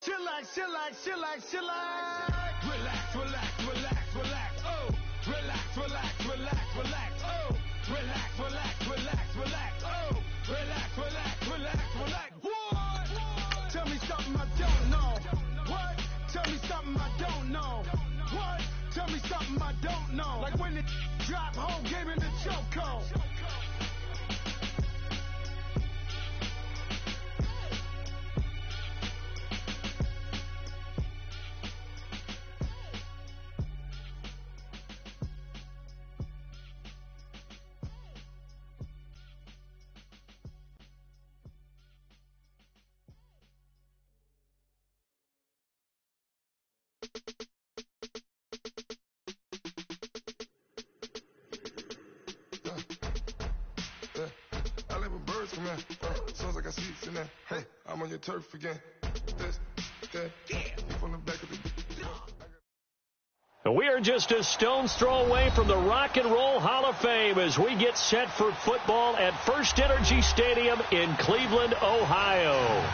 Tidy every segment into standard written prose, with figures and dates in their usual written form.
Chillax, chillax, chillax, chillax. Relax, relax, relax, relax. Oh, relax, relax, relax, relax. Oh, relax, relax, relax, relax. Oh, relax, relax, relax, relax. What? Tell me something I don't know. What? Tell me something I don't know. What? Tell me something I don't know. Like when it drop home, gave me the chokehold. Sounds like I see it in there. Hey, I'm on your turf again. From the back of the... We are just a stone's throw away from the Rock and Roll Hall of Fame as we get set for football at First Energy Stadium in Cleveland, Ohio.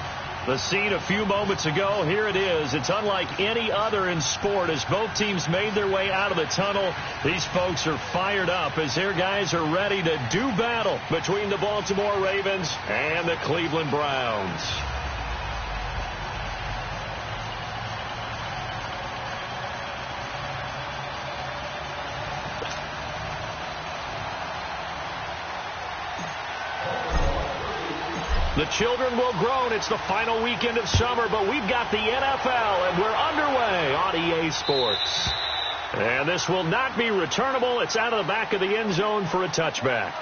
The scene a few moments ago, here it is. It's unlike any other in sport as both teams made their way out of the tunnel. These folks are fired up as their guys are ready to do battle between the Baltimore Ravens and the Cleveland Browns. The children will groan. It's the final weekend of summer, but we've got the NFL, and we're underway on EA Sports. And this will not be returnable. It's out of the back of the end zone for a touchback.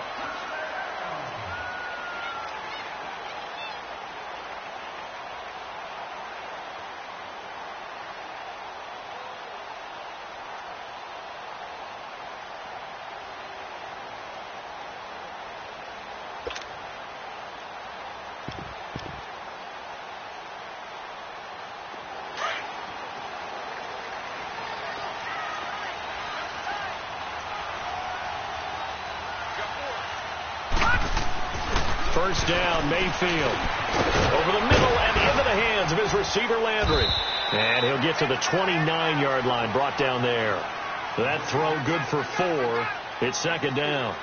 First down, Mayfield. Over the middle and into the hands of his receiver, Landry. And he'll get to the 29-yard line, brought down there. That throw good for 4. It's second down.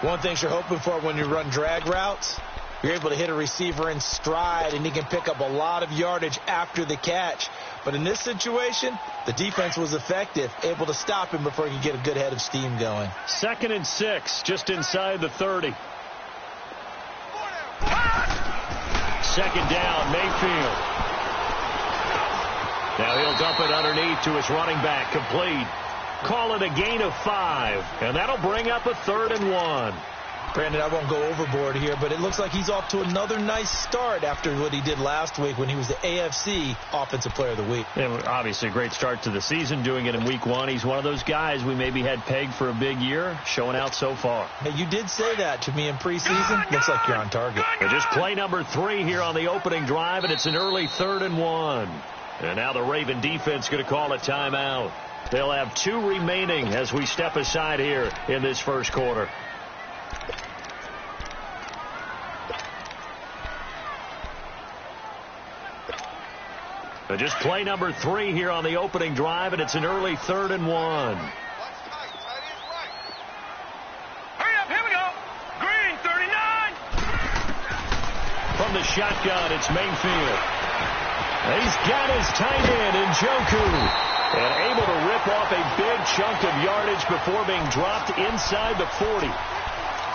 One thing you're hoping for when you run drag routes, you're able to hit a receiver in stride, and he can pick up a lot of yardage after the catch. But in this situation, the defense was effective, able to stop him before he could get a good head of steam going. 2nd and 6, just inside the 30. Second down, Mayfield. Now he'll dump it underneath to his running back, complete. Call it a gain of 5, and that'll bring up a 3rd and 1. Brandon, I won't go overboard here, but it looks like he's off to another nice start after what he did last week when he was the AFC Offensive Player of the Week. And obviously a great start to the season, doing it in week 1. He's one of those guys we maybe had pegged for a big year, showing out so far. Hey, you did say that to me in preseason. Looks like you're on target. And just play number 3 here on the opening drive, and it's an early 3rd and 1. And now the Raven defense going to call a timeout. They'll have 2 remaining as we step aside here in this first quarter. Just play number 3 here on the opening drive, and it's an early 3rd and 1. Hurry up, here we go. Green, 39. From the shotgun, it's Mayfield. He's got his tight end in Njoku, and able to rip off a big chunk of yardage before being dropped inside the 40.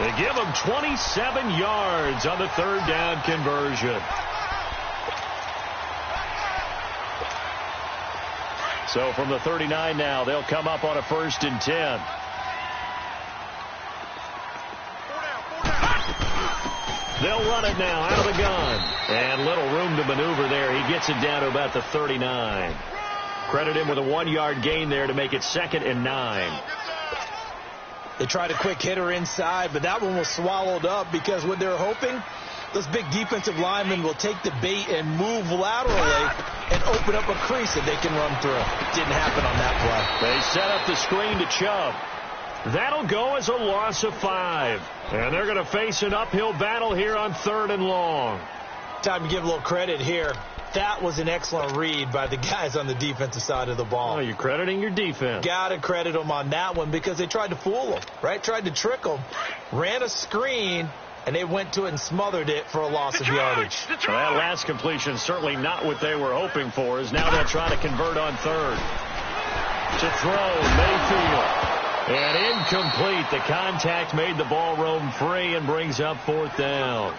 They give him 27 yards on the 3rd down conversion. So from the 39 now, they'll come up on a 1st and 10. They'll run it now out of the gun. And little room to maneuver there. He gets it down to about the 39. Credit him with a 1-yard gain there to make it 2nd and 9. They tried a quick hitter inside, but that one was swallowed up because what they're hoping, those big defensive linemen will take the bait and move laterally and open up a crease that they can run through. Didn't happen on that play. They set up the screen to Chubb. That'll go as a loss of 5. And they're going to face an uphill battle here on 3rd and long. Time to give a little credit here. that was an excellent read by the guys on the defensive side of the ball. Oh, you're crediting your defense. Got to credit them on that one because they tried to fool them, right? Tried to trick them, ran a screen, and they went to it and smothered it for a loss of yardage. Well, that last completion certainly not what they were hoping for, as now they'll try to convert on third. To throw, Mayfield. And incomplete. The contact made the ball roam free and brings up fourth down.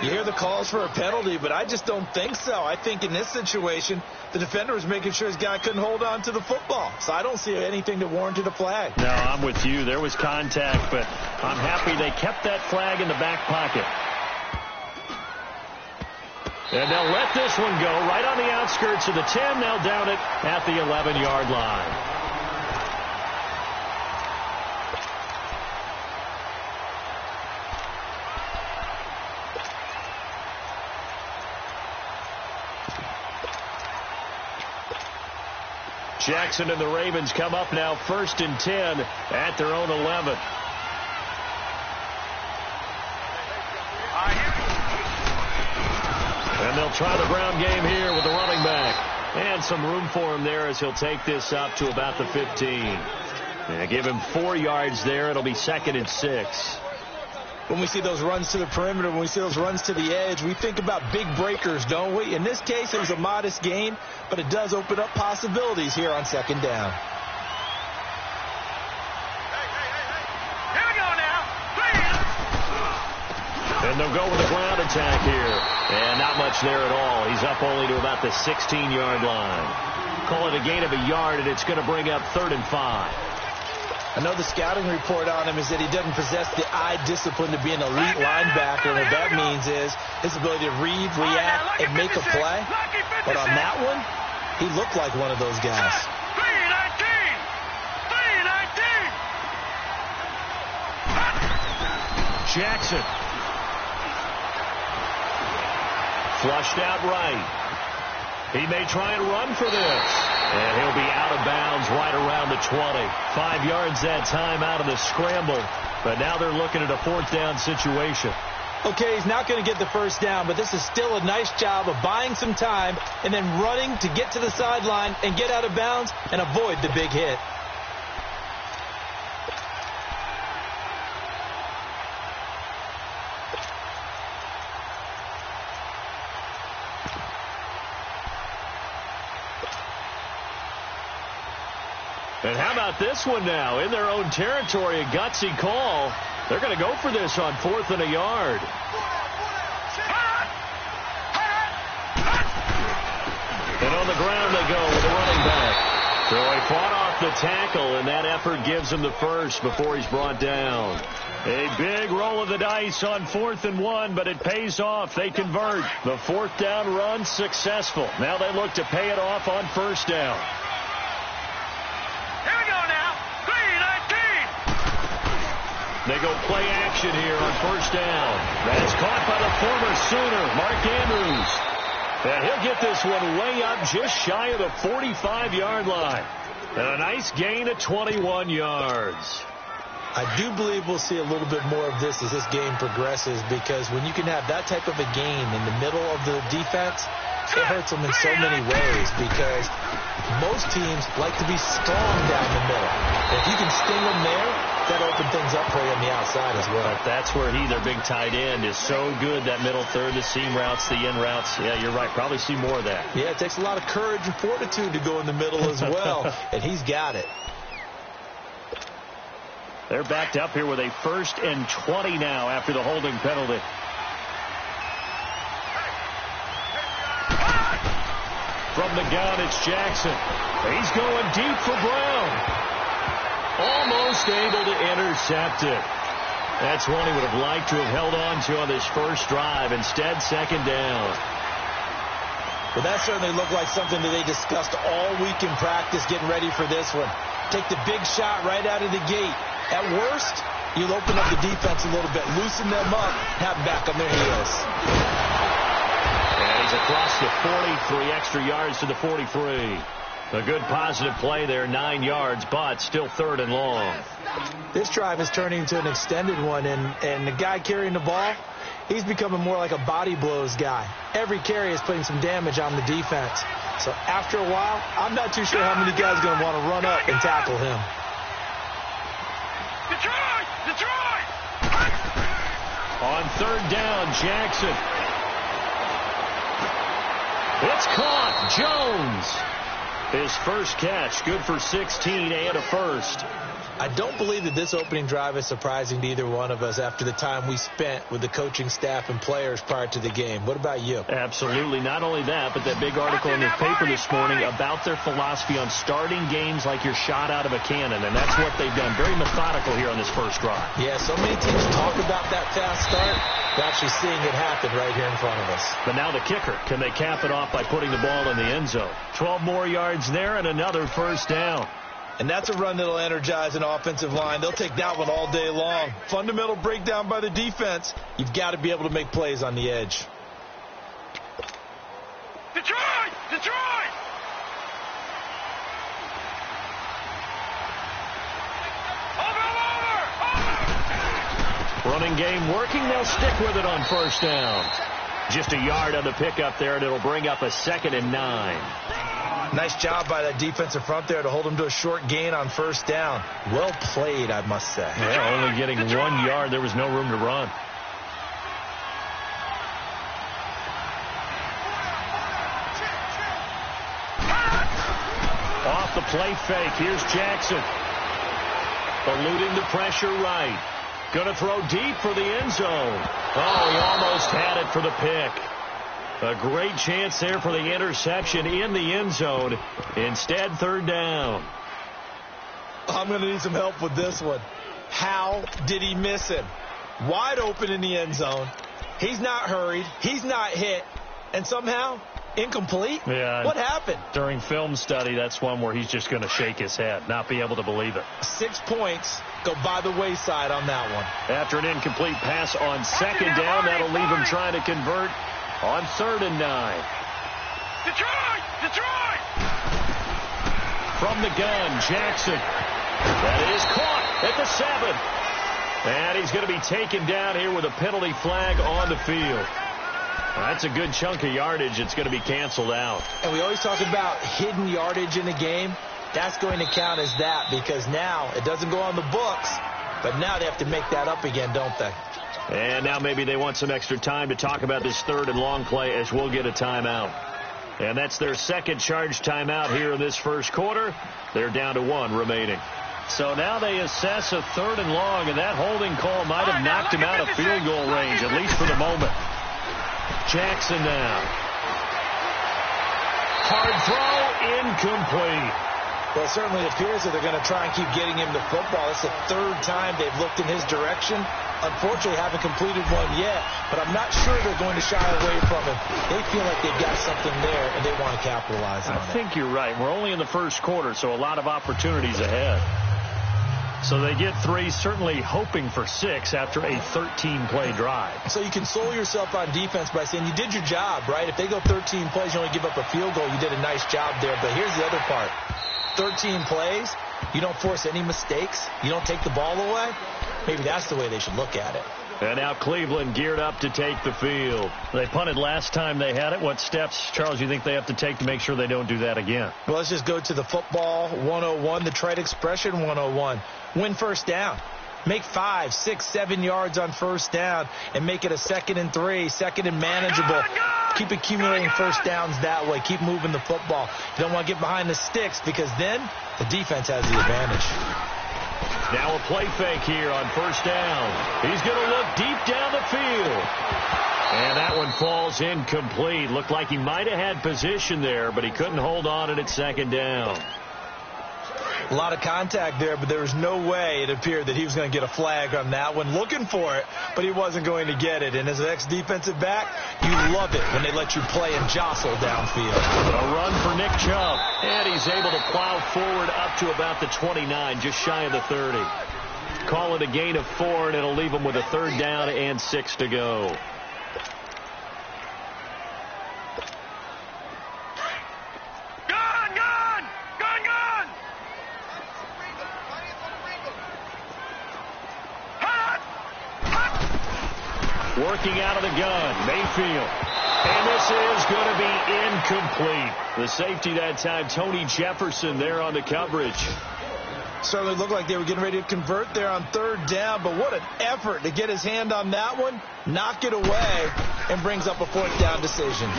You hear the calls for a penalty, but I just don't think so. I think in this situation, the defender was making sure his guy couldn't hold on to the football. So I don't see anything that warranted a flag. No, I'm with you. There was contact, but I'm happy they kept that flag in the back pocket. And they'll let this one go right on the outskirts of the 10. They'll down it at the 11-yard line. Jackson and the Ravens come up now 1st and 10 at their own 11. And they'll try the ground game here with the running back. And some room for him there as he'll take this up to about the 15. And give him 4 yards there. It'll be 2nd and 6. When we see those runs to the perimeter, when we see those runs to the edge, we think about big breakers, don't we? In this case, it was a modest gain, but it does open up possibilities here on 2nd down. Here we go now. Please. And they'll go with a ground attack here. And not much there at all. He's up only to about the 16-yard line. Call it a gain of a yard, and it's going to bring up 3rd and 5. I know the scouting report on him is that he doesn't possess the eye discipline to be an elite linebacker. And what that means is his ability to read, react, and make a play. But on that one, he looked like one of those guys. 3-19. Jackson. Flushed out right. He may try and run for this. And he'll be out of bounds right around the 20. 5 yards that time out of the scramble. But now they're looking at a 4th down situation. Okay, he's not going to get the 1st down, but this is still a nice job of buying some time and then running to get to the sideline and get out of bounds and avoid the big hit. And how about this one now? In their own territory, a gutsy call. They're going to go for this on 4th and a yard. And on the ground they go with the running back. So he fought off the tackle, and that effort gives him the first before he's brought down. A big roll of the dice on 4th and 1, but it pays off. They convert. The 4th down run successful. Now they look to pay it off on 1st down. They go play action here on 1st down. That's caught by the former Sooner, Mark Andrews. And he'll get this one way up just shy of the 45-yard line. And a nice gain of 21 yards. I do believe we'll see a little bit more of this as this game progresses, because when you can have that type of a gain in the middle of the defense, it hurts them in so many ways, because most teams like to be strong down the middle. If you can sting them there, that opens things up for you on the outside as well. But that's where their big tight end, is so good, that middle third, the seam routes, the in routes. Yeah, you're right. Probably see more of that. Yeah, it takes a lot of courage and fortitude to go in the middle as well, and he's got it. They're backed up here with a 1st and 20 now after the holding penalty. From the gun, it's Jackson. He's going deep for Brown. Almost able to intercept it. That's one he would have liked to have held on to on this first drive. Instead, 2nd down. Well, that certainly looked like something that they discussed all week in practice, getting ready for this one. Take the big shot right out of the gate. At worst, you'll open up the defense a little bit, loosen them up, have them back on their heels. And he's across the 40, 3 extra yards to the 43. A good positive play there, 9 yards, but still 3rd and long. This drive is turning into an extended one, and the guy carrying the ball, he's becoming more like a body blows guy. Every carry is putting some damage on the defense. So after a while, I'm not too sure how many guys are going to want to run up and tackle him. Detroit! On third down, Jackson. It's caught. Jones. His first catch. Good for 16 and a first. I don't believe that this opening drive is surprising to either one of us after the time we spent with the coaching staff and players prior to the game. What about you? Absolutely. Not only that, but that big article in the paper this morning about their philosophy on starting games like you're shot out of a cannon, and that's what they've done. Very methodical here on this first drive. Yeah, so many teams talk about that fast start. We're actually seeing it happen right here in front of us. But now the kicker. Can they cap it off by putting the ball in the end zone? 12 more yards there and another first down. And that's a run that'll energize an offensive line. They'll take that one all day long. Fundamental breakdown by the defense. You've got to be able to make plays on the edge. Detroit! Over! Running game working. They'll stick with it on first down. Just a yard on the pickup there, and it'll bring up a 2nd and 9. Nice job by that defensive front there to hold him to a short gain on first down. Well played, I must say. Yeah, only getting 1 yard. There was no room to run. Off the play fake. Here's Jackson. Eluding the pressure right. Going to throw deep for the end zone. Oh, he almost had it for the pick. A great chance there for the interception in the end zone. Instead, third down. I'm going to need some help with this one. How did he miss him? Wide open in the end zone. He's not hurried. He's not hit. And somehow, incomplete? Yeah. What happened? During film study, that's one where he's just going to shake his head, not be able to believe it. 6 points go by the wayside on that one. After an incomplete pass on second down, that'll leave him trying to convert on 3rd and 9. Detroit! From the gun, Jackson. That is caught at the 7. And he's going to be taken down here with a penalty flag on the field. That's a good chunk of yardage. It's going to be canceled out. And we always talk about hidden yardage in the game. That's going to count as that because now it doesn't go on the books, but now they have to make that up again, don't they? And now maybe they want some extra time to talk about this 3rd and long play as we'll get a timeout. And that's their second charge timeout here in this first quarter. They're down to 1 remaining. So now they assess a 3rd and long, and that holding call might have knocked him out of field goal range, at least for the moment. Jackson now. Hard throw, incomplete. Well, it certainly appears that they're going to try and keep getting him the football. It's the 3rd time they've looked in his direction. Unfortunately, haven't completed one yet, but I'm not sure they're going to shy away from him. They feel like they've got something there, and they want to capitalize on it. I think you're right. We're only in the first quarter, so a lot of opportunities ahead. So they get 3, certainly hoping for 6 after a 13-play drive. So you console yourself on defense by saying you did your job, right? If they go 13 plays, you only give up a field goal. You did a nice job there, but here's the other part. 13 plays, you don't force any mistakes, you don't take the ball away. Maybe that's the way they should look at it. And now Cleveland geared up to take the field. They punted last time they had it. What steps, Charles, you think they have to take to make sure they don't do that again? Well, let's just go to the football 101, the trade expression 101. Win first down. Make 5, 6, 7 yards on first down and make it a 2nd and 3, 2nd and manageable. Keep accumulating first downs that way. Keep moving the football. You don't want to get behind the sticks because then the defense has the advantage. Now a play fake here on first down. He's going to look deep down the field. And that one falls incomplete. Looked like he might have had position there, but he couldn't hold on at 2nd down. A lot of contact there, but there was no way it appeared that he was going to get a flag on that one. Looking for it, but he wasn't going to get it. And as an ex-defensive back, you love it when they let you play and jostle downfield. A run for Nick Chubb, and he's able to plow forward up to about the 29, just shy of the 30. Call it a gain of 4, and it'll leave him with a 3rd down and 6 to go. Working out of the gun, Mayfield. And this is going to be incomplete. The safety that time, Tony Jefferson, there on the coverage. Certainly looked like they were getting ready to convert there on third down, but what an effort to get his hand on that one, knock it away, and brings up a fourth down decision.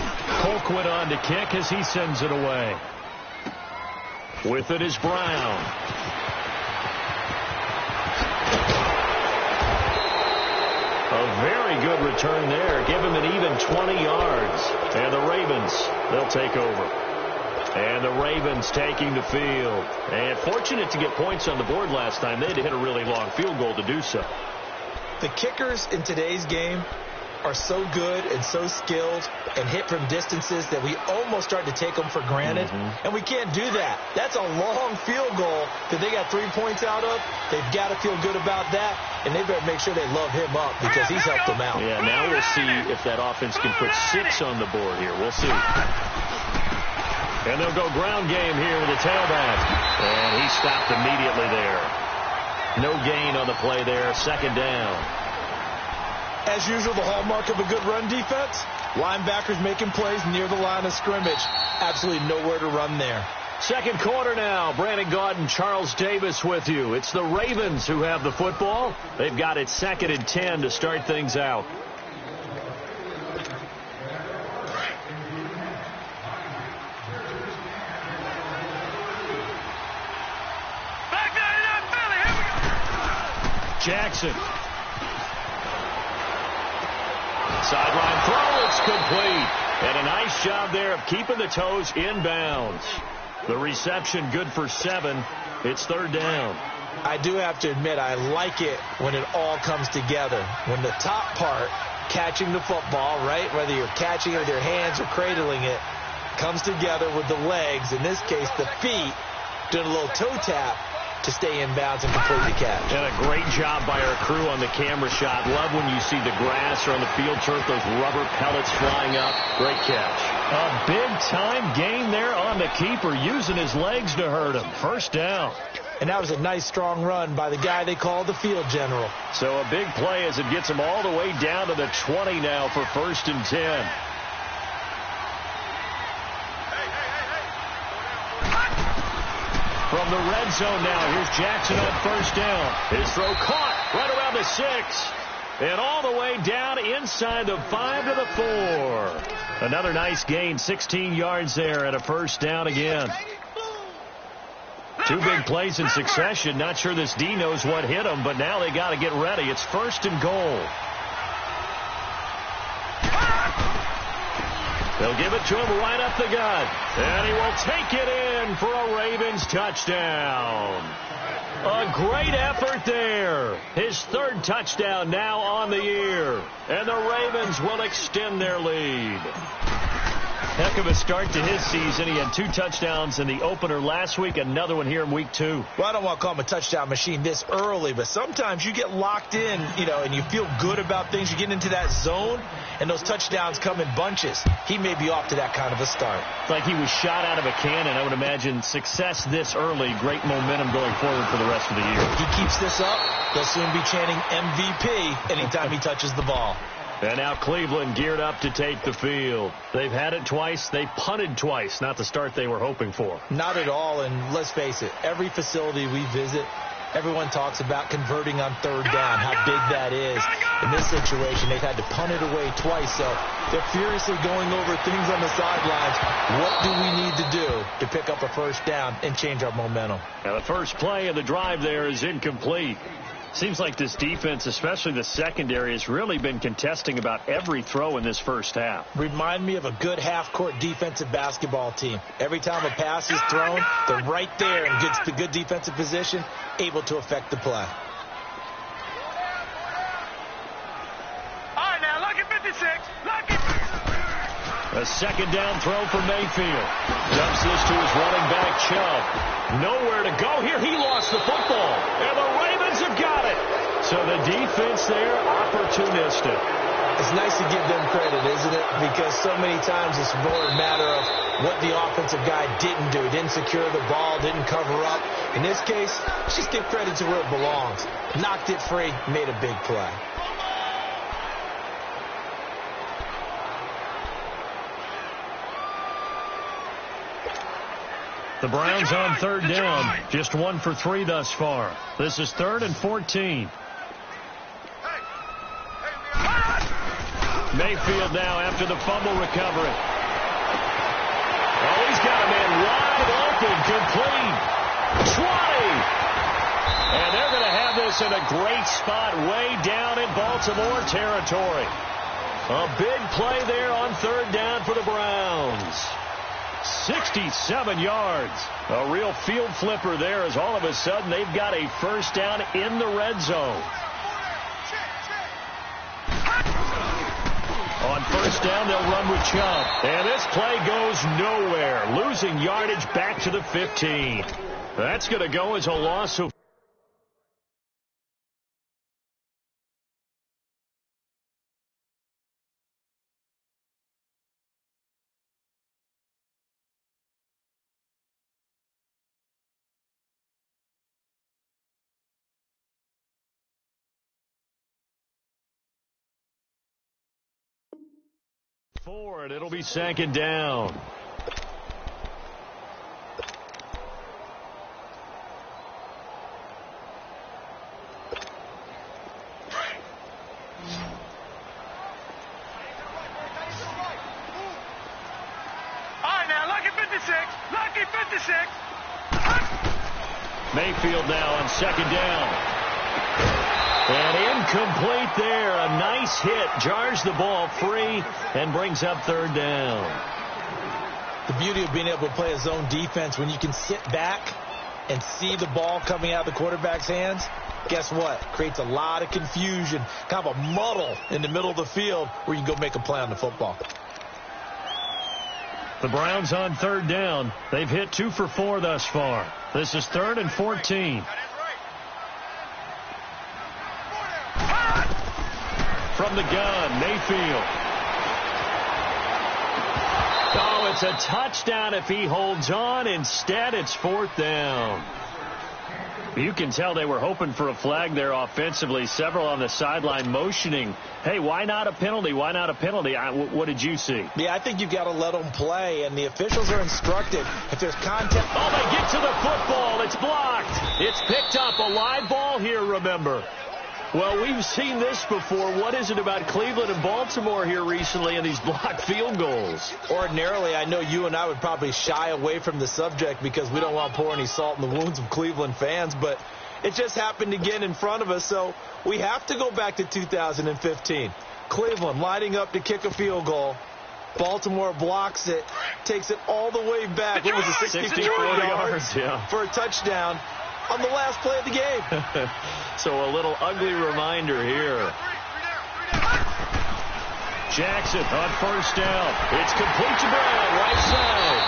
Colquitt on to kick as he sends it away. With it is Brown. A very good return there. Give him an even 20 yards. And the Ravens, they'll take over. And the Ravens taking the field. And fortunate to get points on the board last time. They had to hit a really long field goal to do so. The kickers in today's game are so good and so skilled and hit from distances that we almost start to take them for granted. And we can't do that. That's a long field goal that they got 3 points out of. They've got to feel good about that, and they better make sure they love him up because he's helped them out. Yeah, now we'll see if that offense can put 6 on the board here. We'll see. And they'll go ground game here with the tailback. And he stopped immediately there. No gain on the play there. Second down. As usual, the hallmark of a good run defense, linebackers making plays near the line of scrimmage. Absolutely nowhere to run there. Second quarter now. Brandon Gaudin, Charles Davis with you. It's the Ravens who have the football. They've got it 2nd and 10 to start things out. Jackson. Sideline throw, it's complete. And a nice job there of keeping the toes inbounds. The reception good for 7. It's third down. I do have to admit, I like it when it all comes together. When the top part, catching the football, right, whether you're catching it with your hands or cradling it, comes together with the legs, in this case the feet, doing a little toe tap to stay in bounds and complete the catch. And a great job by our crew on the camera shot. Love when you see the grass or on the field turf, those rubber pellets flying up. Great catch. A big-time gain there on the keeper, using his legs to hurt him. First down. And that was a nice, strong run by the guy they call the field general. So a big play as it gets him all the way down to the 20 now for 1st and 10. From the red zone now, here's Jackson on first down. His throw caught right around the 6. And all the way down inside the 5 to the 4. Another nice gain, 16 yards there and a first down again. 2 big plays in succession. Not sure this D knows what hit him, but now they got to get ready. It's 1st and goal. They'll give it to him right up the gut. And he will take it in for a Ravens touchdown. A great effort there. His 3rd touchdown now on the year. And the Ravens will extend their lead. Heck of a start to his season. He had 2 touchdowns in the opener last week, another one here in week 2. Well, I don't want to call him a touchdown machine this early, but sometimes you get locked in, and you feel good about things. You get into that zone, and those touchdowns come in bunches. He may be off to that kind of a start. Like he was shot out of a cannon. I would imagine success this early, great momentum going forward for the rest of the year. If he keeps this up, they'll soon be chanting MVP anytime he touches the ball. And now Cleveland geared up to take the field. They've had it twice. They punted twice. Not the start they were hoping for. Not at all, and let's face it, every facility we visit, everyone talks about converting on third down, how big that is. In this situation, they've had to punt it away twice, so they're furiously going over things on the sidelines. What do we need to do to pick up a first down and change our momentum? Now the first play of the drive there is incomplete. Seems like this defense, especially the secondary, has really been contesting about every throw in this first half. Remind me of a good half-court defensive basketball team. Every time a pass is thrown, they're right there in good defensive position, able to affect the play. All right, now, look at 56. Look at... A second down throw for Mayfield. Dumps this to his running back, Chubb. Nowhere to go here. He lost the football. And the Ravens have got it. So the defense there, opportunistic. It's nice to give them credit, isn't it? Because so many times it's more a matter of what the offensive guy didn't do. Didn't secure the ball, didn't cover up. In this case, let's just give credit to where it belongs. Knocked it free, made a big play. The Browns on third down. Just 1 for 3 thus far. This is 3rd and 14. Mayfield now after the fumble recovery. Oh, he's got a man wide open, complete. 20. And they're going to have this in a great spot way down in Baltimore territory. A big play there on third down for the Browns. 67 yards. A real field flipper there as all of a sudden they've got a first down in the red zone. On first down, they'll run with Chubb. And this play goes nowhere. Losing yardage back to the 15. That's going to go as a loss of forward. It'll be 2nd down. Mayfield now on 2nd down. And incomplete there. A nice hit. Jars the ball free and brings up 3rd down. The beauty of being able to play a zone defense when you can sit back and see the ball coming out of the quarterback's hands, guess what? Creates a lot of confusion, kind of a muddle in the middle of the field where you can go make a play on the football. The Browns on 3rd down. They've hit 2 for 4 thus far. This is 3rd and 14. From the gun, Mayfield. Oh, it's a touchdown if he holds on. Instead, it's 4th down. You can tell they were hoping for a flag there offensively. Several on the sideline motioning, hey, why not a penalty? Why not a penalty? What did you see? Yeah, I think you've got to let them play, and the officials are instructed if there's contact. Oh, they get to the football. It's blocked. It's picked up. A live ball here, remember. Well, we've seen this before. What is it about Cleveland and Baltimore here recently in these blocked field goals? Ordinarily, I know you and I would probably shy away from the subject because we don't want to pour any salt in the wounds of Cleveland fans, but it just happened again in front of us, so we have to go back to 2015. Cleveland lining up to kick a field goal. Baltimore blocks it, takes it all the way back. What was it, 64 yards yeah, for a touchdown on the last play of the game. So a little ugly reminder here. Jackson on first down. It's complete to Brown, right side.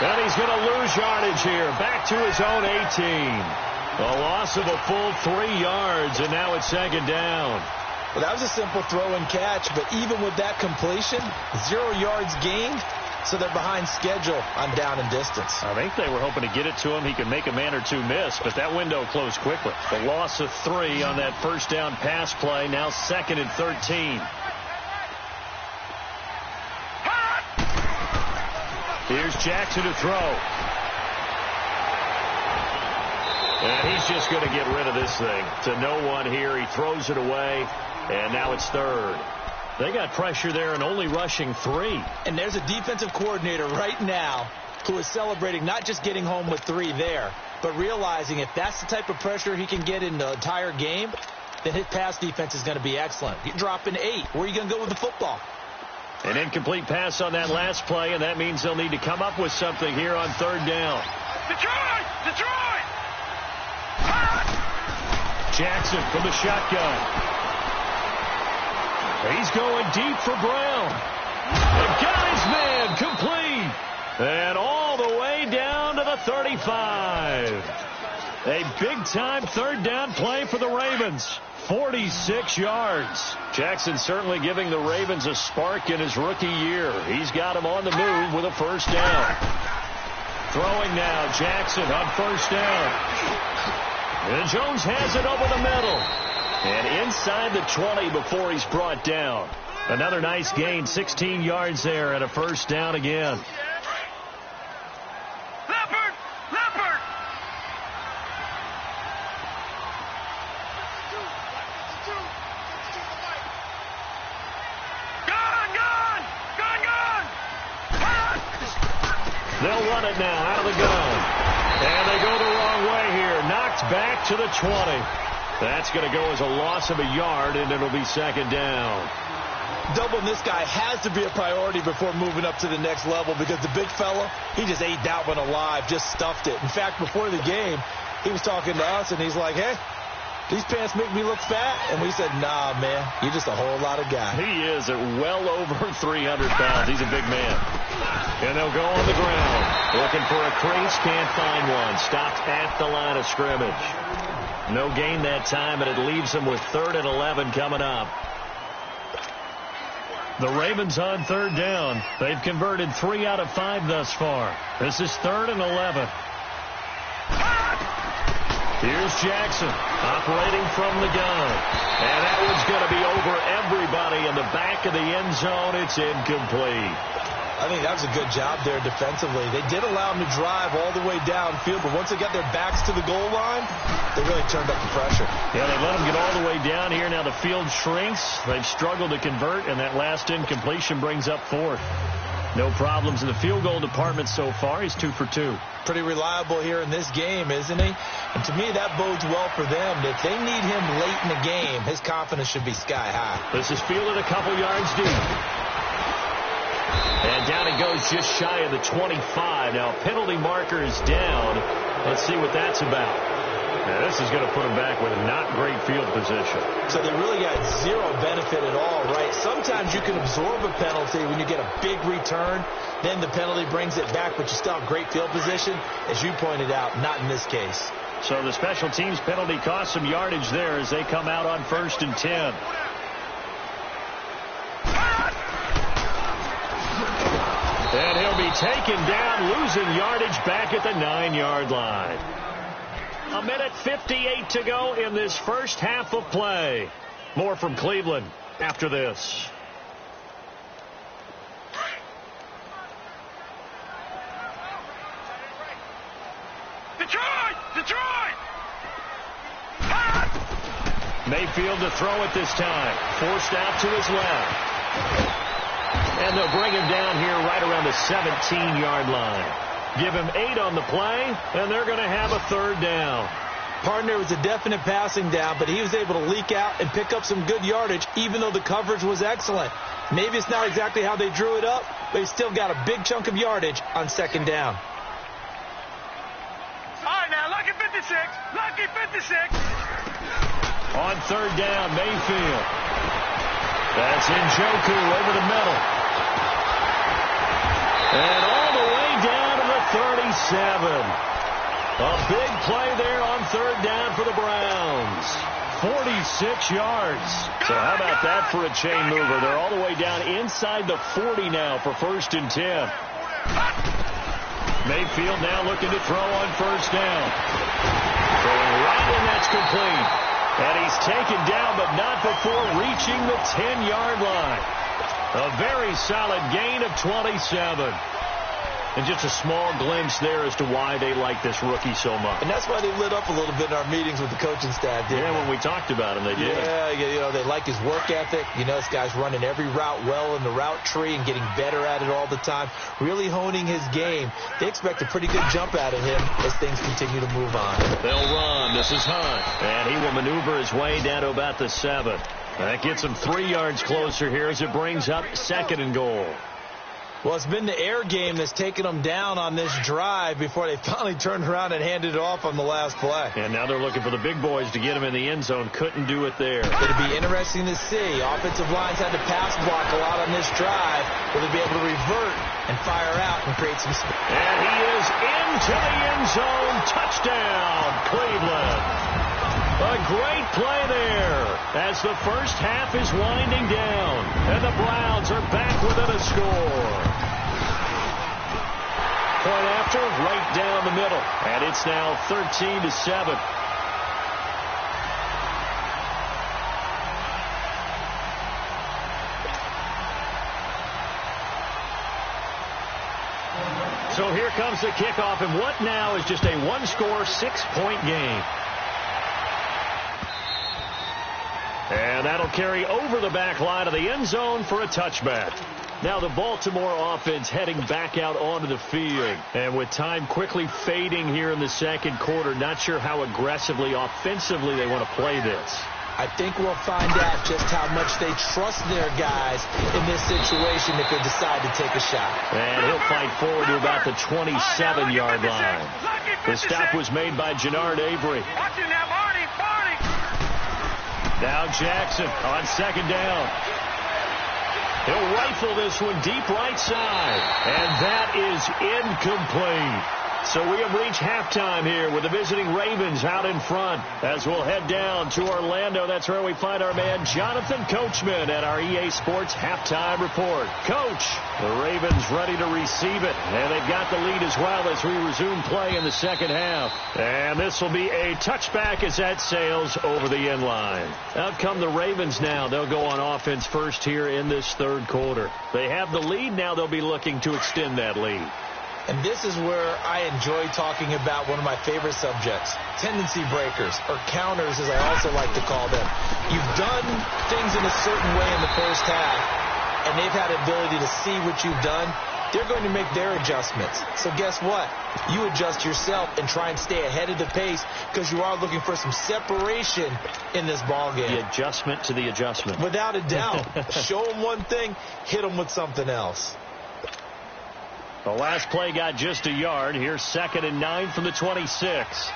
And he's going to lose yardage here. Back to his own 18. A loss of a full 3 yards, and now it's 2nd down. Well, that was a simple throw and catch, but even with that completion, 0 yards gained. So they're behind schedule on down and distance. I think they were hoping to get it to him. He could make a man or two miss, but that window closed quickly. The loss of 3 on that first down pass play. Now 2nd and 13. Here's Jackson to throw. And he's just going to get rid of this thing. To no one here. He throws it away, and now it's 3rd. They got pressure there and only rushing 3. And there's a defensive coordinator right now who is celebrating not just getting home with 3 there, but realizing if that's the type of pressure he can get in the entire game, then his pass defense is going to be excellent. You're dropping 8. Where are you going to go with the football? An incomplete pass on that last play, and that means they'll need to come up with something here on 3rd down. Detroit! Detroit! Jackson from the shotgun. He's going deep for Brown. And got his man complete. And all the way down to the 35. A big-time 3rd down play for the Ravens. 46 yards. Jackson certainly giving the Ravens a spark in his rookie year. He's got him on the move with a first down. Throwing now, Jackson on first down. And Jones has it over the middle. And inside the 20 before he's brought down. Another nice gain, 16 yards there and a first down again. Leopard! They'll run it now out of the gun. And they go the wrong way here. Knocked back to the 20. That's going to go as a loss of a yard, and it'll be second down. Doubling this guy has to be a priority before moving up to the next level, because the big fella, he just ate that one alive, just stuffed it. In fact, before the game, he was talking to us, and he's like, hey, these pants make me look fat. And we said, nah, man, you're just a whole lot of guy. He is at well over 300 pounds. He's a big man. And they'll go on the ground. Looking for a crease, can't find one. Stopped at the line of scrimmage. No gain that time, and it leaves them with 3rd and 11 coming up. The Ravens on 3rd down. They've converted 3 out of 5 thus far. This is 3rd and 11. Here's Jackson operating from the gun. And that one's going to be over everybody in the back of the end zone. It's incomplete. I think that was a good job there defensively. They did allow them to drive all the way downfield, but once they got their backs to the goal line, they really turned up the pressure. Yeah, they let them get all the way down here. Now the field shrinks. They've struggled to convert, and that last incompletion brings up 4th. No problems in the field goal department so far. He's 2 for 2. Pretty reliable here in this game, isn't he? And to me, that bodes well for them. If they need him late in the game, his confidence should be sky high. This is fielded a couple yards deep. And down he goes just shy of the 25. Now penalty marker is down. Let's see what that's about. Now, this is going to put him back with a not great field position. So they really got zero benefit at all, right? Sometimes you can absorb a penalty when you get a big return. Then the penalty brings it back, but you still have great field position. As you pointed out, not in this case. So the special teams penalty cost some yardage there as they come out on 1st and 10. And he'll be taken down, losing yardage back at the 9-yard line. 1:58 to go in this first half of play. More from Cleveland after this. Detroit! Detroit! Mayfield to throw it this time. Forced out to his left. And they'll bring him down here right around the 17-yard line. Give him 8 on the play, and they're going to have a 3rd down. Partner was a definite passing down, but he was able to leak out and pick up some good yardage, even though the coverage was excellent. Maybe it's not exactly how they drew it up, but he still got a big chunk of yardage on 2nd down. All right, now, lucky 56. Lucky 56. On 3rd down, Mayfield. That's Njoku over the middle. And all the way down to the 37. A big play there on 3rd down for the Browns. 46 yards. So how about that for a chain mover? They're all the way down inside the 40 now for 1st and 10. Mayfield now looking to throw on 1st down. Throwing right in, that's complete. And he's taken down, but not before reaching the 10-yard line. A very solid gain of 27. And just a small glimpse there as to why they like this rookie so much. And that's why they lit up a little bit in our meetings with the coaching staff. Yeah, when we talked about him, they did. Yeah, you know, they like his work ethic. You know, this guy's running every route well in the route tree and getting better at it all the time, really honing his game. They expect a pretty good jump out of him as things continue to move on. They'll run. This is Hunt. And he will maneuver his way down to about the 7. That gets him 3 yards closer here as it brings up 2nd and goal. Well, it's been the air game that's taken them down on this drive before they finally turned around and handed it off on the last play. And now they're looking for the big boys to get him in the end zone. Couldn't do it there. It'll be interesting to see. Offensive lines had to pass block a lot on this drive. Will they be able to revert and fire out and create some space? And he is into the end zone. Touchdown, Cleveland. A great play there as the first half is winding down. And the Browns are back within a score. Point after, right down the middle. And it's now 13-7. So here comes the kickoff, and what now is just a one-score, 6-point game. And that'll carry over the back line of the end zone for a touchback. Now the Baltimore offense heading back out onto the field. And with time quickly fading here in the second quarter, not sure how aggressively, offensively they want to play this. I think we'll find out just how much they trust their guys in this situation if they decide to take a shot. And he'll fight forward to about the 27-yard line. The stop was made by Jannard Avery. Now Jackson on second down. He'll rifle this one deep right side. And that is incomplete. So we have reached halftime here with the visiting Ravens out in front. As we'll head down to Orlando, that's where we find our man Jonathan Coachman at our EA Sports Halftime Report. Coach, the Ravens ready to receive it. And they've got the lead as well as we resume play in the second half. And this will be a touchback as that sails over the end line. Out come the Ravens now. They'll go on offense first here in this third quarter. They have the lead. Now they'll be looking to extend that lead. And this is where I enjoy talking about one of my favorite subjects, tendency breakers, or counters as I also like to call them. You've done things in a certain way in the first half, and they've had the ability to see what you've done. They're going to make their adjustments. So guess what? You adjust yourself and try and stay ahead of the pace because you are looking for some separation in this ball game. The adjustment to the adjustment. Without a doubt. Show them one thing, hit them with something else. The last play got just a yard. Here's 2nd and 9 from the 26.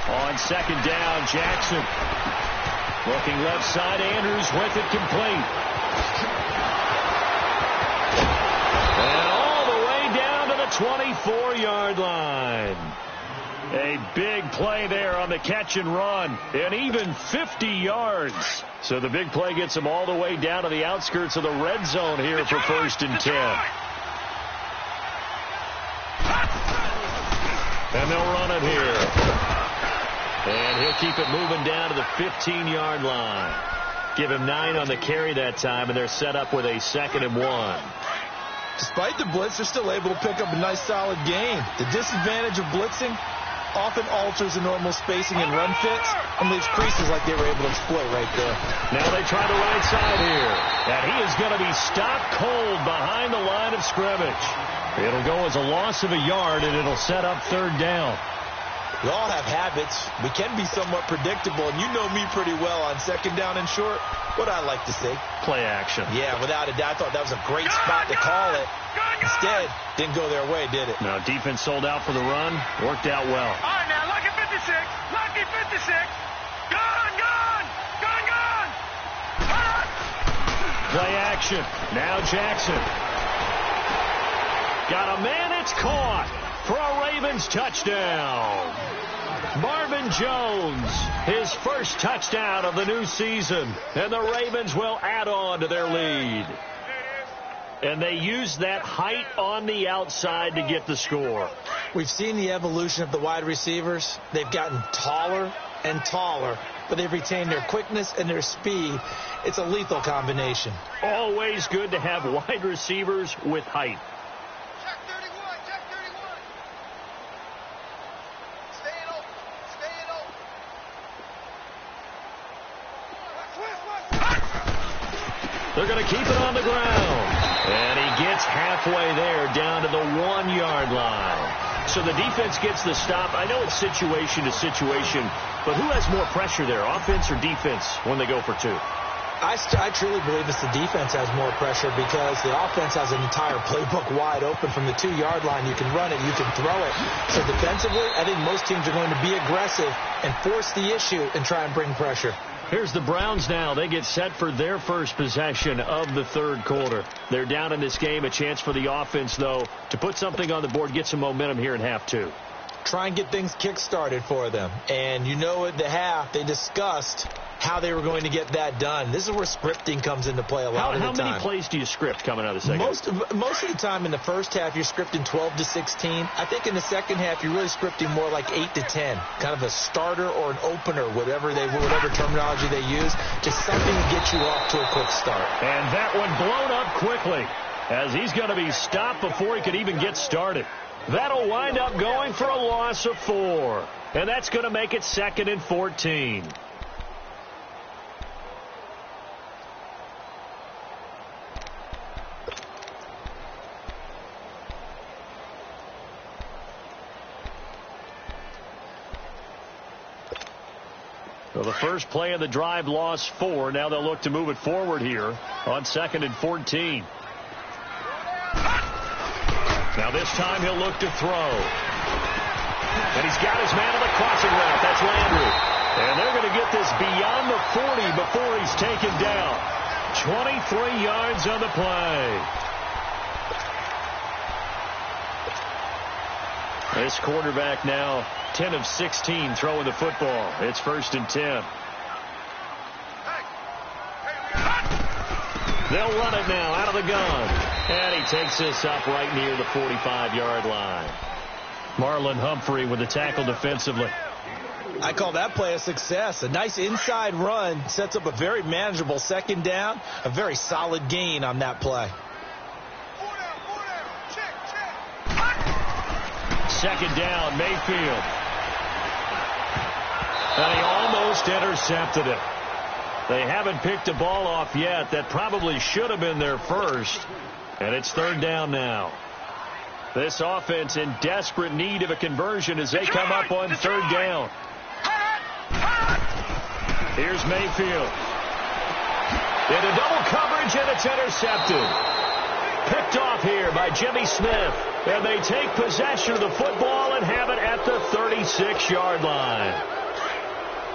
On second down, Jackson. Looking left side, Andrews with it complete. And all the way down to the 24-yard line. A big play there on the catch and run, and even 50 yards. So the big play gets them all the way down to the outskirts of the red zone here for 1st and 10. And they'll run it here. And he'll keep it moving down to the 15-yard line. Give him 9 on the carry that time, and they're set up with a 2nd and 1. Despite the blitz, they're still able to pick up a nice solid gain. The disadvantage of blitzing often alters the normal spacing and run fits and leaves creases like they were able to exploit right there. Now they try the right side here. And he is going to be stopped cold behind the line of scrimmage. It'll go as a loss of a yard, and it'll set up 3rd down. We all have habits. We can be somewhat predictable, and you know me pretty well on 2nd down and short. What I like to see. Play action. Yeah, without a doubt. I thought that was a great spot to call it. Instead, didn't go their way, did it? No, defense sold out for the run. Worked out well. All right, now, lucky 56. Lucky 56. Gone. Play action. Now Jackson. Got a man. It's caught for a Ravens touchdown. Marvin Jones, his first touchdown of the new season. And the Ravens will add on to their lead. And they use that height on the outside to get the score. We've seen the evolution of the wide receivers. They've gotten taller and taller, but they've retained their quickness and their speed. It's a lethal combination. Always good to have wide receivers with height. Check 31. Staying open. They're going to keep it on the ground. And he gets halfway there down to the 1-yard line. So the defense gets the stop. I know it's situation to situation, but who has more pressure there, offense or defense, when they go for 2? I truly believe it's the defense has more pressure because the offense has an entire playbook wide open from the 2-yard line. You can run it, you can throw it. So defensively, I think most teams are going to be aggressive and force the issue and try and bring pressure. Here's the Browns now. They get set for their first possession of the third quarter. They're down in this game. A chance for the offense, though, to put something on the board, get some momentum here in half 2. Try and get things kick-started for them. And you know at the half, they discussed how they were going to get that done. This is where scripting comes into play a lot of the time. How many plays do you script coming out of the second? Most of the time in the first half, you're scripting 12 to 16. I think in the second half, you're really scripting more like 8 to 10. Kind of a starter or an opener, whatever terminology they use. Just something to get you off to a quick start. And that one blown up quickly as he's going to be stopped before he could even get started. That'll wind up going for a loss of 4. And that's going to make it 2nd and 14. Well, the first play of the drive lost 4. Now they'll look to move it forward here on 2nd and 14. Now this time he'll look to throw. And he's got his man on the crossing route. That's Landry. And they're going to get this beyond the 40 before he's taken down. 23 yards on the play. This quarterback now 10 of 16 throwing the football. It's 1st and 10. They'll run it now out of the gun. And he takes this up right near the 45-yard line. Marlon Humphrey with the tackle defensively. I call that play a success. A nice inside run sets up a very manageable 2nd down. A very solid gain on that play. 2nd down, Mayfield. And he almost intercepted it. They haven't picked a ball off yet. That probably should have been their first. And it's 3rd down now. This offense in desperate need of a conversion as they come up on 3rd down. Here's Mayfield. Into double coverage, and it's intercepted. Picked off here by Jimmy Smith. And they take possession of the football and have it at the 36-yard line.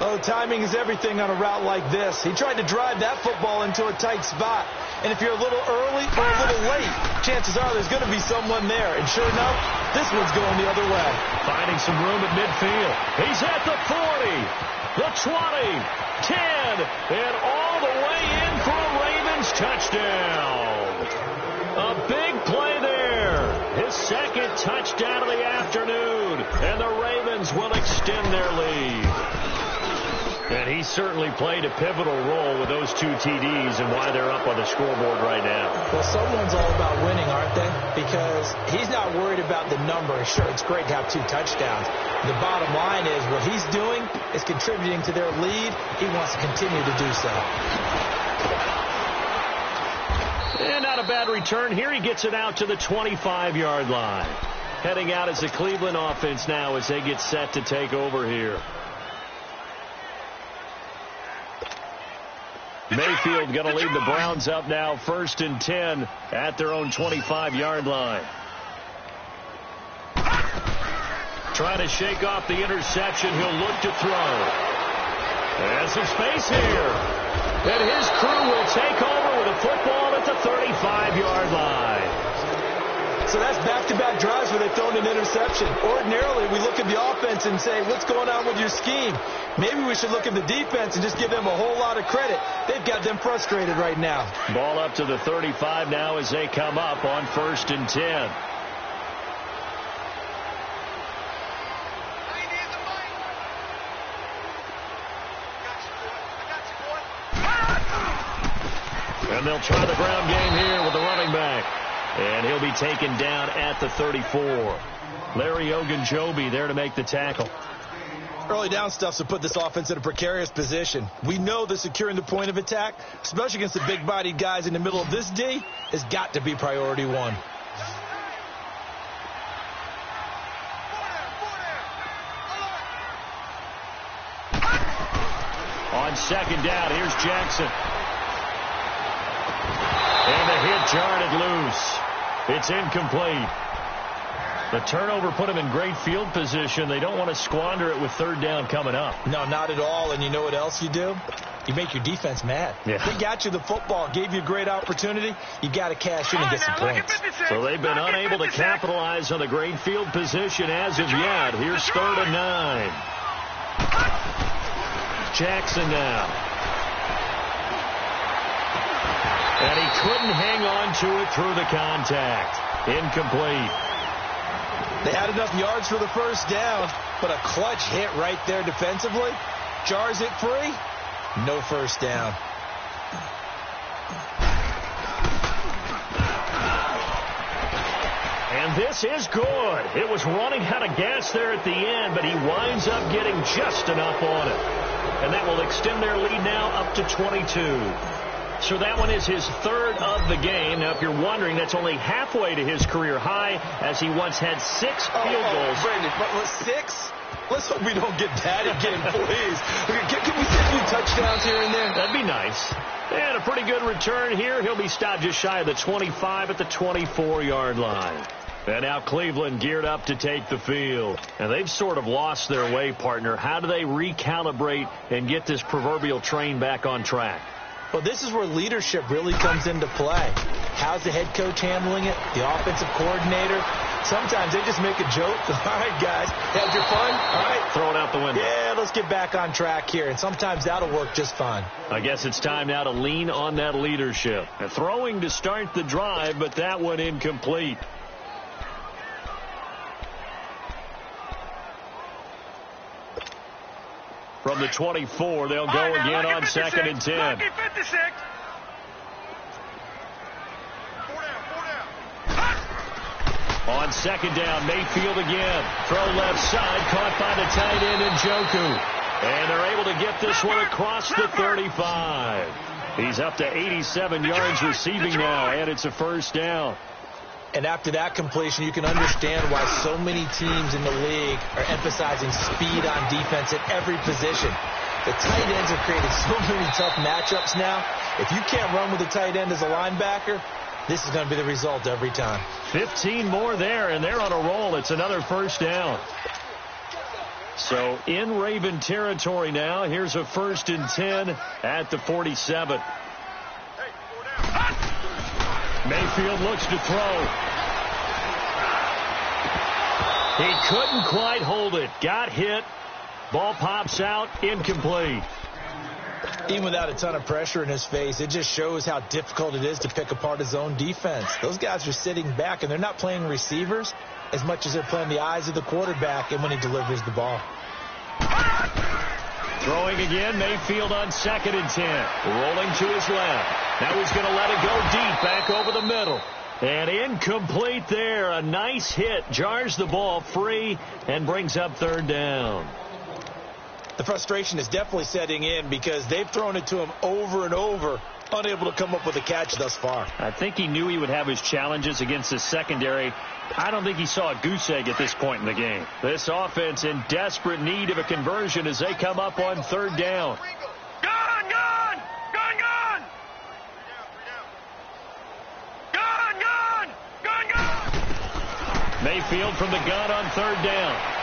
Oh, timing is everything on a route like this. He tried to drive that football into a tight spot. And if you're a little early or a little late, chances are there's going to be someone there. And sure enough, this one's going the other way. Finding some room at midfield. He's at the 40, the 20, 10, and all the way in for a Ravens touchdown. A big play there. His 2nd touchdown of the afternoon. And the Ravens will extend their lead. And he certainly played a pivotal role with those 2 TDs and why they're up on the scoreboard right now. Well, someone's all about winning, aren't they? Because he's not worried about the number. Sure, it's great to have 2 touchdowns. The bottom line is what he's doing is contributing to their lead. He wants to continue to do so. And not a bad return here. He gets it out to the 25-yard line. Heading out as the Cleveland offense now as they get set to take over here. Mayfield going to lead the Browns up now 1st and 10 at their own 25-yard line. Trying to shake off the interception. He'll look to throw. Has some space here. And his crew will take over with a football at the 35-yard line. So that's back-to-back drives where they've thrown an interception. Ordinarily, we look at the offense and say, what's going on with your scheme? Maybe we should look at the defense and just give them a whole lot of credit. They've got them frustrated right now. Ball up to the 35 now as they come up on 1st and 10. And they'll try the ground game here with the running back. And he'll be taken down at the 34. Larry Ogunjobi there to make the tackle. Early down stuff's to put this offense in a precarious position. We know that securing the point of attack, especially against the big-bodied guys in the middle of this D, has got to be priority 1. On 2nd down, here's Jackson. And the hit jarred it loose. It's incomplete. The turnover put them in great field position. They don't want to squander it with 3rd down coming up. No, not at all. And you know what else you do? You make your defense mad. Yeah. They got you the football, gave you a great opportunity. You got to cash in and get some points. So they've been unable to capitalize on the great field position as of yet. Here's 3rd and 9. Jackson now. And he couldn't hang on to it through the contact. Incomplete. They had enough yards for the 1st down, but a clutch hit right there defensively. Jars it free. No 1st down. And this is good. It was running out of gas there at the end, but he winds up getting just enough on it. And that will extend their lead now up to 22. So that one is his 3rd of the game. Now, if you're wondering, that's only halfway to his career high, as he once had 6 field goals. Brandon, but 6? Let's hope we don't get that again, please. Can we see a few touchdowns here and there? That'd be nice. And a pretty good return here. He'll be stopped just shy of the 25 at the 24-yard line. And now Cleveland geared up to take the field. And they've sort of lost their way, partner. How do they recalibrate and get this proverbial train back on track? Well, this is where leadership really comes into play. How's the head coach handling it? The offensive coordinator? Sometimes they just make a joke. All right, guys, had your fun? All right. Throw it out the window. Yeah, let's get back on track here. And sometimes that'll work just fine. I guess it's time now to lean on that leadership. And throwing to start the drive, but that one incomplete. From the 24, they'll go again on 2nd and 10. On 2nd down, Mayfield again. Throw left side, caught by the tight end Njoku. And they're able to get this one across the 35. He's up to 87 yards receiving now, and it's a first down. And after that completion, you can understand why so many teams in the league are emphasizing speed on defense at every position. The tight ends have created so many tough matchups now. If you can't run with the tight end as a linebacker, this is going to be the result every time. 15 more there, and they're on a roll. It's another first down. So in Raven territory now, here's a 1st and 10 at the 47. Mayfield looks to throw. He couldn't quite hold it. Got hit. Ball pops out. Incomplete. Even without a ton of pressure in his face, it just shows how difficult it is to pick apart his own defense. Those guys are sitting back, and they're not playing receivers as much as they're playing the eyes of the quarterback and when he delivers the ball. Throwing again, Mayfield on 2nd and 10. Rolling to his left. Now he's going to let it go deep, back over the middle. And incomplete there. A nice hit. Jars the ball free and brings up 3rd down. The frustration is definitely setting in because they've thrown it to him over and over, unable to come up with a catch thus far. I think he knew he would have his challenges against his secondary. I don't think he saw a goose egg at this point in the game. This offense in desperate need of a conversion as they come up on 3rd down. Gone, gone! Gone, gone! Gone, gone! Gone, gone! Mayfield from the gun on 3rd down.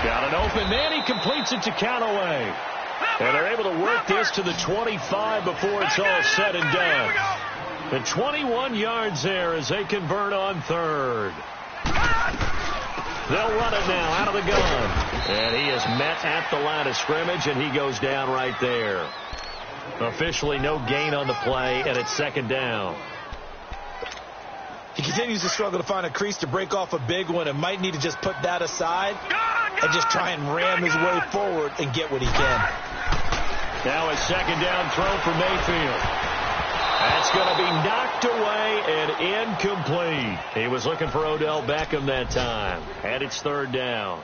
Got an open man. He completes it to Callaway. And they're able to work this to the 25 before it's all said and done. The 21 yards there as they convert on 3rd. They'll run it now out of the gun. And he is met at the line of scrimmage, and he goes down right there. Officially no gain on the play, and it's 2nd down. He continues to struggle to find a crease to break off a big one and might need to just put that aside and just try and ram his way forward and get what he can. Now a 2nd down throw for Mayfield. That's going to be knocked away and incomplete. He was looking for Odell Beckham that time. And it's 3rd down.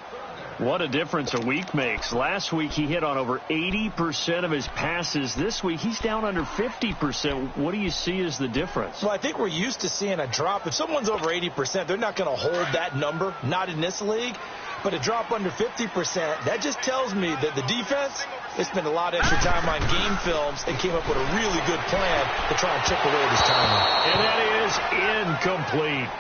What a difference a week makes. Last week he hit on over 80% of his passes. This week he's down under 50%. What do you see as the difference? Well, I think we're used to seeing a drop. If someone's over 80%, they're not going to hold that number. Not in this league. But a drop under 50%, that just tells me that the defense, they spent a lot of extra time on game films and came up with a really good plan to try and chip away at his timing. And that is incomplete.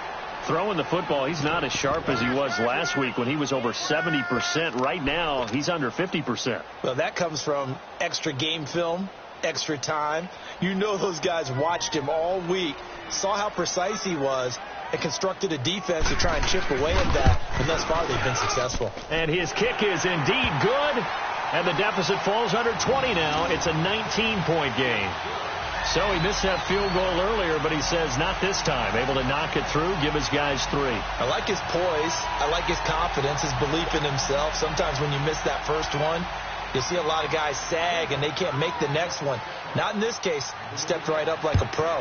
Throwing the football, he's not as sharp as he was last week when he was over 70%. Right now, he's under 50%. Well, that comes from extra game film, extra time. You know those guys watched him all week, saw how precise he was, and constructed a defense to try and chip away at that. And thus far, they've been successful. And his kick is indeed good. And the deficit falls under 20 now. It's a 19-point game. So he missed that field goal earlier, but he says not this time. Able to knock it through, give his guys 3. I like his poise. I like his confidence, his belief in himself. Sometimes when you miss that first one, you see a lot of guys sag and they can't make the next one. Not in this case. Stepped right up like a pro.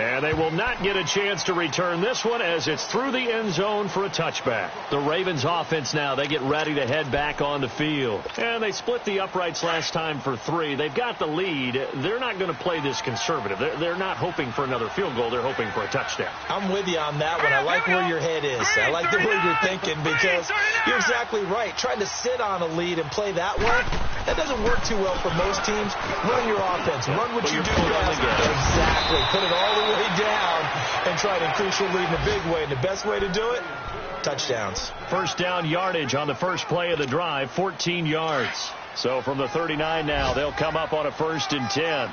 And they will not get a chance to return this one as it's through the end zone for a touchback. The Ravens offense now, they get ready to head back on the field. And they split the uprights last time for 3. They've got the lead. They're not going to play this conservative. They're not hoping for another field goal. They're hoping for a touchdown. I'm with you on that one. I like where your head is. I like the way you're thinking because you're exactly right. Trying to sit on a lead and play that way, that doesn't work too well for most teams. Run your offense. Run what you do best. Exactly. Put it all the way down and try to increase your lead in a big way. And the best way to do it, touchdowns. First down yardage on the first play of the drive, 14 yards. So from the 39 now, they'll come up on a 1st and 10.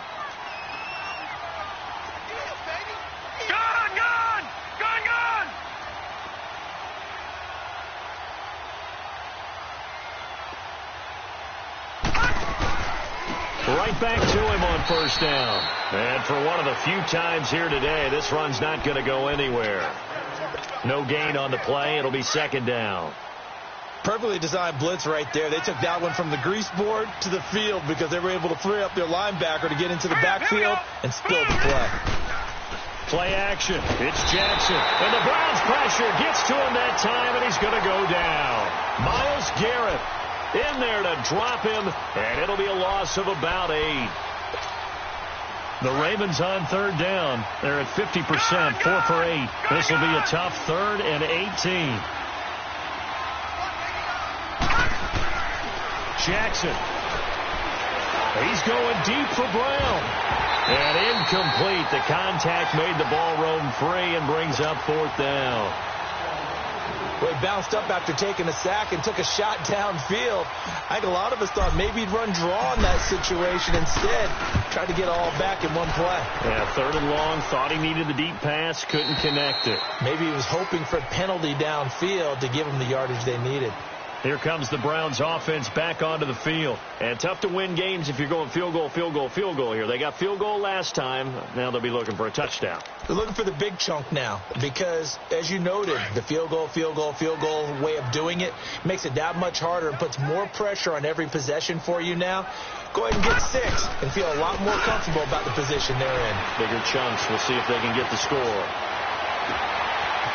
Right back to him on first down. And for one of the few times here today, this run's not going to go anywhere. No gain on the play. It'll be 2nd down. Perfectly designed blitz right there. They took that one from the grease board to the field because they were able to free up their linebacker to get into the backfield and spill the play. Play action. It's Jackson. And the Browns pressure gets to him that time, and he's going to go down. Myles Garrett in there to drop him, and it'll be a loss of about 8. The Ravens on 3rd down. They're at 50%, 4 for 8. This will be a tough 3rd and 18. Jackson. He's going deep for Brown. And incomplete. The contact made the ball roam free and brings up 4th down. Well, he bounced up after taking a sack and took a shot downfield. I think a lot of us thought maybe he'd run draw in that situation. Instead, tried to get all back in one play. Yeah, 3rd and long. Thought he needed the deep pass. Couldn't connect it. Maybe he was hoping for a penalty downfield to give him the yardage they needed. Here comes the Browns offense back onto the field. And tough to win games if you're going field goal, field goal, field goal here. They got field goal last time. Now they'll be looking for a touchdown. They're looking for the big chunk now because, as you noted, the field goal way of doing it makes it that much harder and puts more pressure on every possession for you now. Go ahead and get 6 and feel a lot more comfortable about the position they're in. Bigger chunks. We'll see if they can get the score.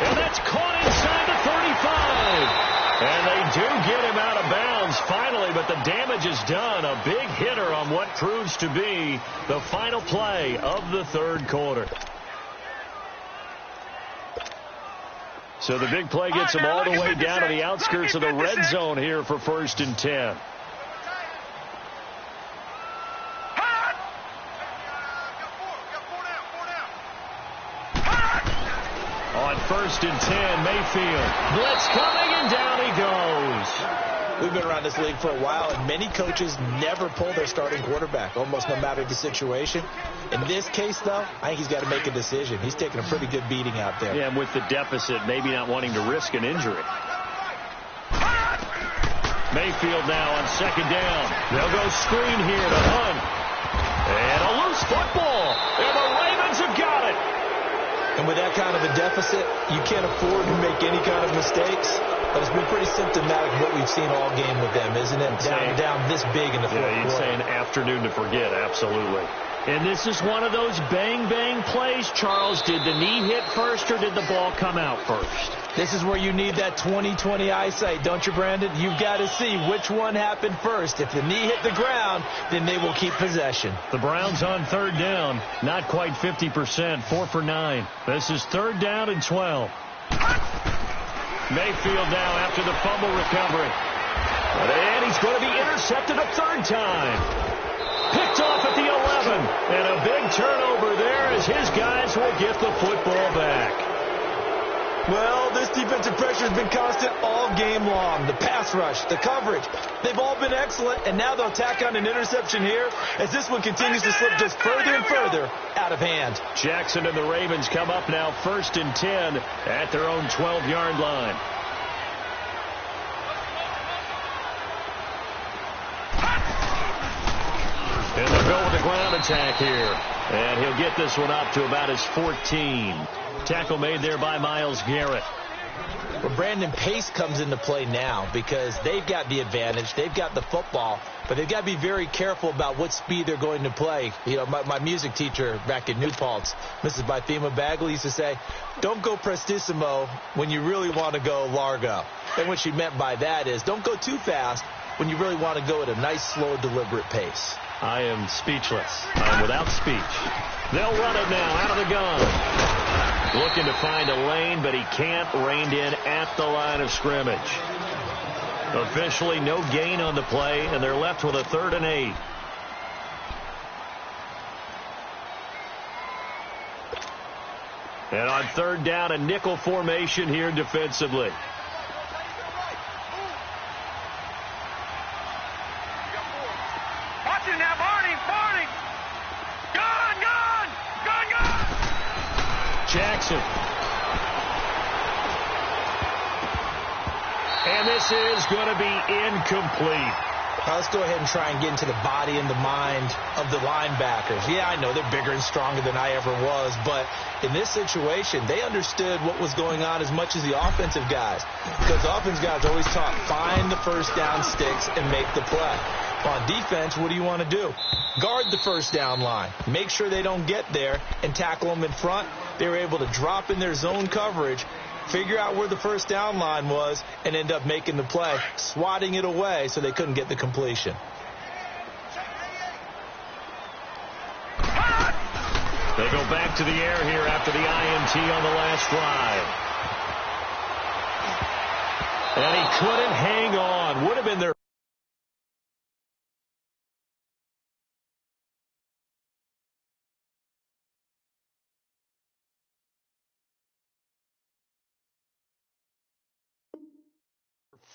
And that's caught inside the 35. And they do get him out of bounds finally, but the damage is done. A big hitter on what proves to be the final play of the 3rd quarter. So the big play gets him all the way down to the outskirts of the red zone here for 1st and 10. On 1st and 10, Mayfield. Blitz coming, and down he goes. We've been around this league for a while, and many coaches never pull their starting quarterback, almost no matter the situation. In this case, though, I think he's got to make a decision. He's taking a pretty good beating out there. Yeah, and with the deficit, maybe not wanting to risk an injury. Mayfield now on 2nd down. They'll go screen here to Hunt. And a loose football. And the Ravens have got it. And with that kind of a deficit, you can't afford to make any kind of mistakes. But it's been pretty symptomatic of what we've seen all game with them, isn't it? Down this big in the 4th quarter. You'd say an afternoon to forget, absolutely. And this is one of those bang-bang plays, Charles. Did the knee hit first or did the ball come out first? This is where you need that 20/20 eyesight, don't you, Brandon? You've got to see which one happened first. If the knee hit the ground, then they will keep possession. The Browns on 3rd down, not quite 50%, 4 for 9. This is 3rd down and 12. Mayfield now after the fumble recovery. And he's going to be intercepted a 3rd time. Picked off at the 11. And a big turnover there as his guys will get the football back. Well, this defensive pressure has been constant all game long. The pass rush, the coverage, they've all been excellent, and now they'll tack on an interception here as this one continues to slip just further and further out of hand. Jackson and the Ravens come up now 1st and 10 at their own 12-yard line. And they'll go with the ground attack here. And he'll get this one up to about his 14. Tackle made there by Myles Garrett. Well, Brandon, pace comes into play now because they've got the advantage. They've got the football, but they've got to be very careful about what speed they're going to play. You know, my music teacher back in New Paltz, Mrs. Bythema Bagley, used to say, don't go prestissimo when you really want to go largo. And what she meant by that is don't go too fast when you really want to go at a nice, slow, deliberate pace. I am speechless. I'm without speech. They'll run it now out of the gun. Looking to find a lane, but he can't. Reined in at the line of scrimmage. Officially no gain on the play, and they're left with a 3rd and 8. And on 3rd down, a nickel formation here defensively. Watch it now, Barney. Gone. Jackson. And this is going to be incomplete. Now let's go ahead and try and get into the body and the mind of the linebackers. Yeah, I know they're bigger and stronger than I ever was, but in this situation, they understood what was going on as much as the offensive guys. Because the offensive guys always taught, find the first down sticks and make the play. On defense, what do you want to do? Guard the first down line. Make sure they don't get there and tackle them in front. They were able to drop in their zone coverage, figure out where the first down line was, and end up making the play, swatting it away so they couldn't get the completion. They go back to the air here after the INT on the last drive. And he couldn't hang on. Would have been their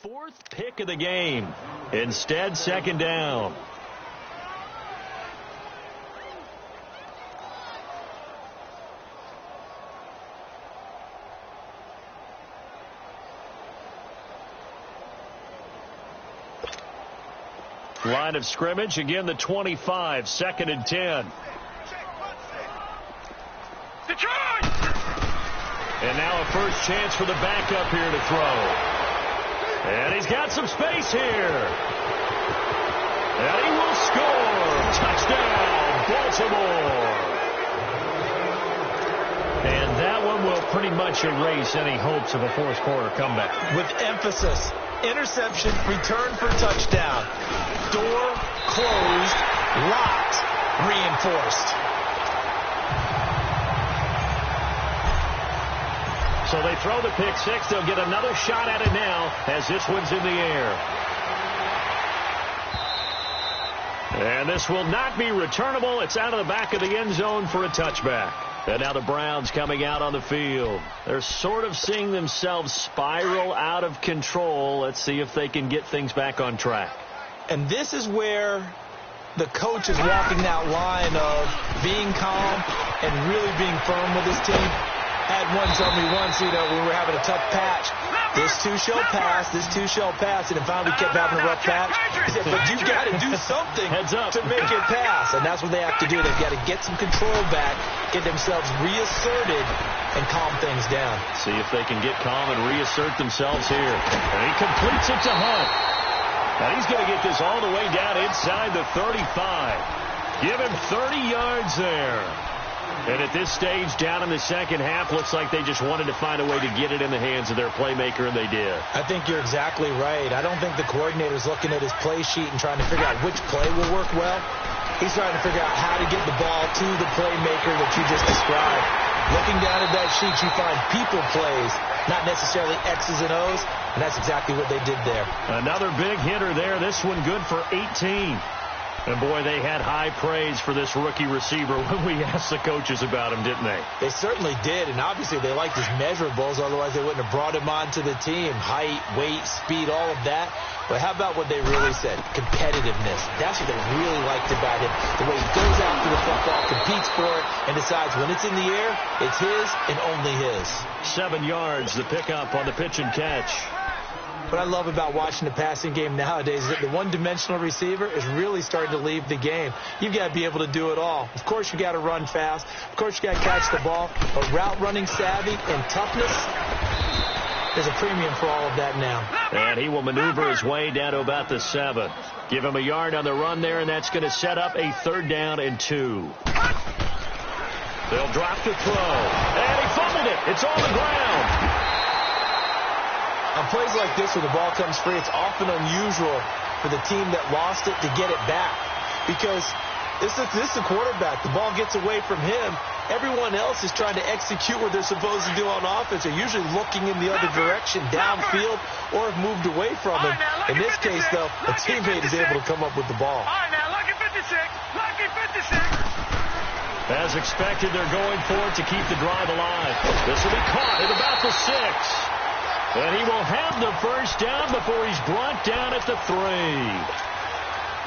fourth pick of the game. Instead, 2nd down. Line of scrimmage, again the 25, 2nd and 10. Detroit! And now a first chance for the backup here to throw. And he's got some space here. And he will score. Touchdown, Baltimore. And that one will pretty much erase any hopes of a fourth quarter comeback. With emphasis, interception, return for touchdown. Door closed, locked, reinforced. So they throw the pick six. They'll get another shot at it now as this one's in the air. And this will not be returnable. It's out of the back of the end zone for a touchback. And now the Browns coming out on the field. They're sort of seeing themselves spiral out of control. Let's see if they can get things back on track. And this is where the coach is walking that line of being calm and really being firm with his team. Had one tell me once, you know, when we were having a tough patch, this too shall pass, and then finally we kept having a rough patch. He said, but you got to do something to make it pass, and that's what they have to do. They've got to get some control back, get themselves reasserted, and calm things down. See if they can get calm and reassert themselves here. And he completes it to Hunt. Now he's going to get this all the way down inside the 35. Give him 30 yards there. And at this stage, down in the second half, looks like they just wanted to find a way to get it in the hands of their playmaker, and they did. I think you're exactly right. I don't think the coordinator's looking at his play sheet and trying to figure out which play will work well. He's trying to figure out how to get the ball to the playmaker that you just described. Looking down at that sheet, you find people plays, not necessarily X's and O's, and that's exactly what they did there. Another big hitter there. This one good for 18. And, boy, they had high praise for this rookie receiver when we asked the coaches about him, didn't they? They certainly did, and obviously they liked his measurables. Otherwise, they wouldn't have brought him onto the team. Height, weight, speed, all of that. But how about what they really said? Competitiveness. That's what they really liked about him. The way he goes after the football, competes for it, and decides when it's in the air, it's his and only his. 7 yards, the pickup on the pitch and catch. What I love about watching the passing game nowadays is that the one-dimensional receiver is really starting to leave the game. You've got to be able to do it all. Of course, you got to run fast. Of course, you got to catch the ball. But route running savvy and toughness, There's a premium for all of that now. And he will maneuver his way down to about the 7. Give him a yard on the run there, and that's going to set up a 3rd down and 2. They'll drop to throw. And he fumbled it. It's on the ground. On plays like this where the ball comes free, it's often unusual for the team that lost it to get it back. Because this is the quarterback. The ball gets away from him. Everyone else is trying to execute what they're supposed to do on offense. They're usually looking in the other direction, downfield, or have moved away from him. In this case, though, a teammate is able to come up with the ball. All right, now, lucky 56. Lucky 56. As expected, they're going for it to keep the drive alive. This will be caught at about the 6. And he will have the 1st down before he's brought down at the 3.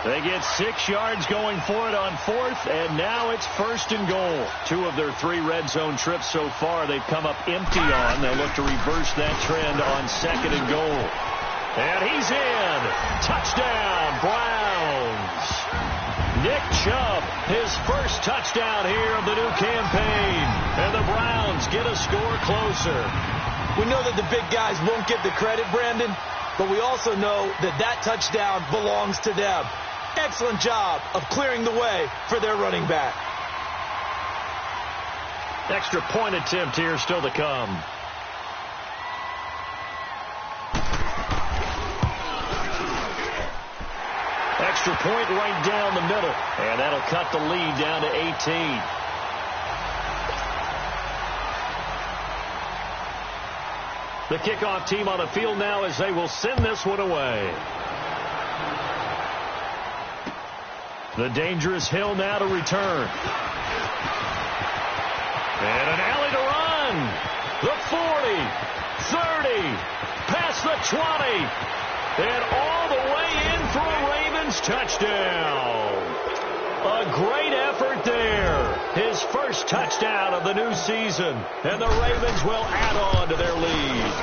They get 6 yards going for it on 4th, and now it's 1st and goal. 2 of their 3 red zone trips so far they've come up empty on. They'll look to reverse that trend on 2nd and goal. And he's in. Touchdown, Browns. Nick Chubb, his 1st touchdown here of the new campaign. And the Browns get a score closer. We know that the big guys won't get the credit, Brandon, but we also know that that touchdown belongs to them. Excellent job of clearing the way for their running back. Extra point attempt here still to come. Extra point right down the middle. And that'll cut the lead down to 18. The kickoff team on the field now as they will send this one away. The dangerous Hill now to return. And an alley to run. The 40, 30, past the 20, and all the way in for a Ravens touchdown. A great effort there. His 1st touchdown of the new season, and the Ravens will add on to their lead.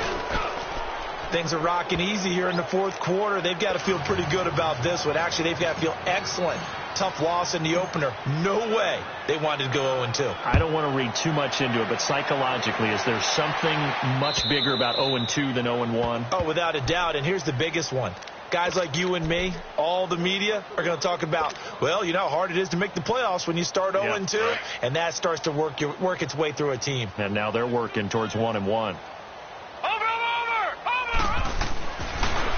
Things are rocking easy here in the 4th quarter. They've got to feel pretty good about this one. Actually, they've got to feel excellent. Tough loss in the opener. No way they wanted to go 0-2. I don't want to read too much into it, but psychologically, is there something much bigger about 0-2 than 0-1? Oh, without a doubt, and here's the biggest one. Guys like you and me, all the media, are going to talk about, well, you know how hard it is to make the playoffs when you start 0-2, and that starts to work its way through a team. And now they're working towards 1-1.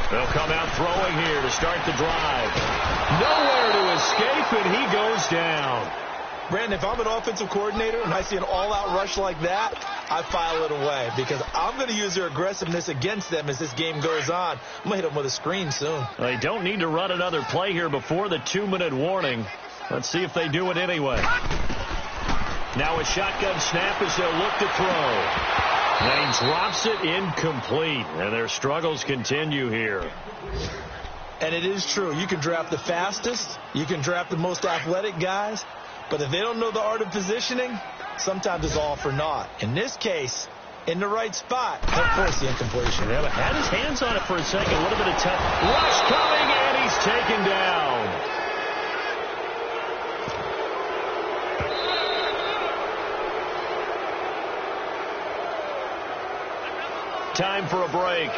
They'll come out throwing here to start the drive. Nowhere to escape, and he goes down. Brandon, if I'm an offensive coordinator and I see an all-out rush like that, I file it away because I'm going to use their aggressiveness against them as this game goes on. I'm going to hit them with a screen soon. They don't need to run another play here before the 2-minute warning. Let's see if they do it anyway. Now a shotgun snap as they'll look to throw. And he drops it incomplete, and their struggles continue here. And it is true. You can draft the fastest. You can draft the most athletic guys. But if they don't know the art of positioning, sometimes it's all for naught. In this case, in the right spot, they'll force the incompletion. Yeah, but had his hands on it for a second. A little bit of tough rush coming, and he's taken down. Time for a break.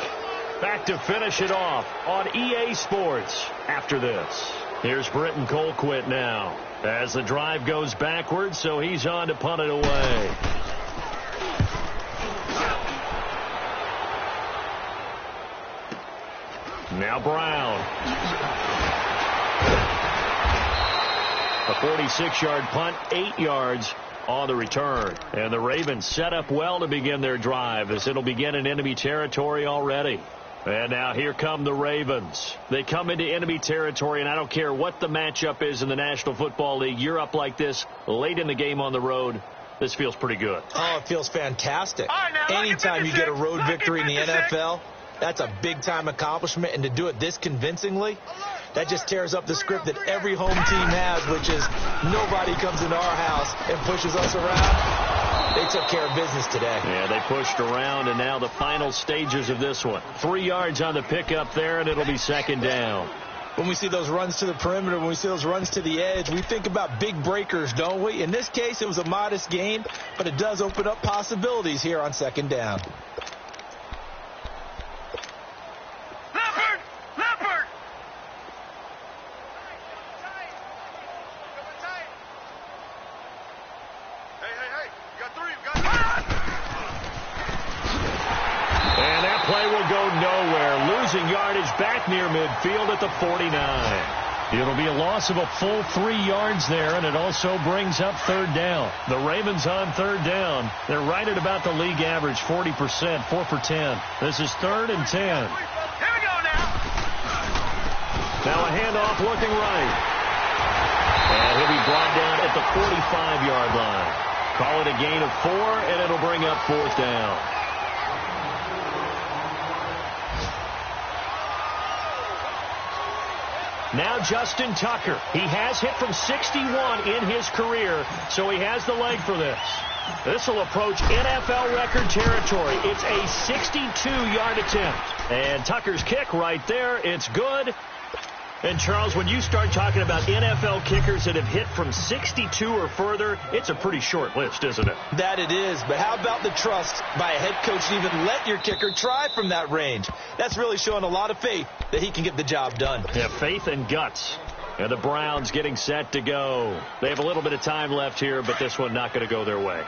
Back to finish it off on EA Sports after this. Here's Britton Colquitt now as the drive goes backwards, so he's on to punt it away. Now Brown. A 46-yard punt, 8 yards on the return. And the Ravens set up well to begin their drive as it'll begin in enemy territory already. And now here come the Ravens. They come into enemy territory, and I don't care what the matchup is in the National Football League. You're up like this late in the game on the road. This feels pretty good. Oh, it feels fantastic. All right, now, anytime you get a road victory in the NFL, that's a big-time accomplishment. And to do it this convincingly, that just tears up the script that every home team has, which is nobody comes into our house and pushes us around. They took care of business today. Yeah, they pushed around, and now the final stages of this one. 3 yards on the pickup there, and it'll be second down. When we see those runs to the perimeter, when we see those runs to the edge, we think about big breakers, don't we? In this case, it was a modest gain, but it does open up possibilities here on second down. And that play will go nowhere, losing yardage back near midfield at the 49. It'll be a loss of a full 3 yards there, and it also brings up third down. The Ravens on third down. They're right at about the league average, 40%, 4 for 10. This is 3rd and 10. Here we go now. Now a handoff looking right. And he'll be brought down at the 45-yard line. Call it a gain of 4, and it'll bring up 4th down. Now Justin Tucker. He has hit from 61 in his career, so he has the leg for this. This will approach NFL record territory. It's a 62-yard attempt. And Tucker's kick right there. It's good. And, Charles, when you start talking about NFL kickers that have hit from 62 or further, it's a pretty short list, isn't it? That it is, but how about the trust by a head coach to even let your kicker try from that range? That's really showing a lot of faith that he can get the job done. Yeah, faith and guts. And the Browns getting set to go. They have a little bit of time left here, but this one not going to go their way.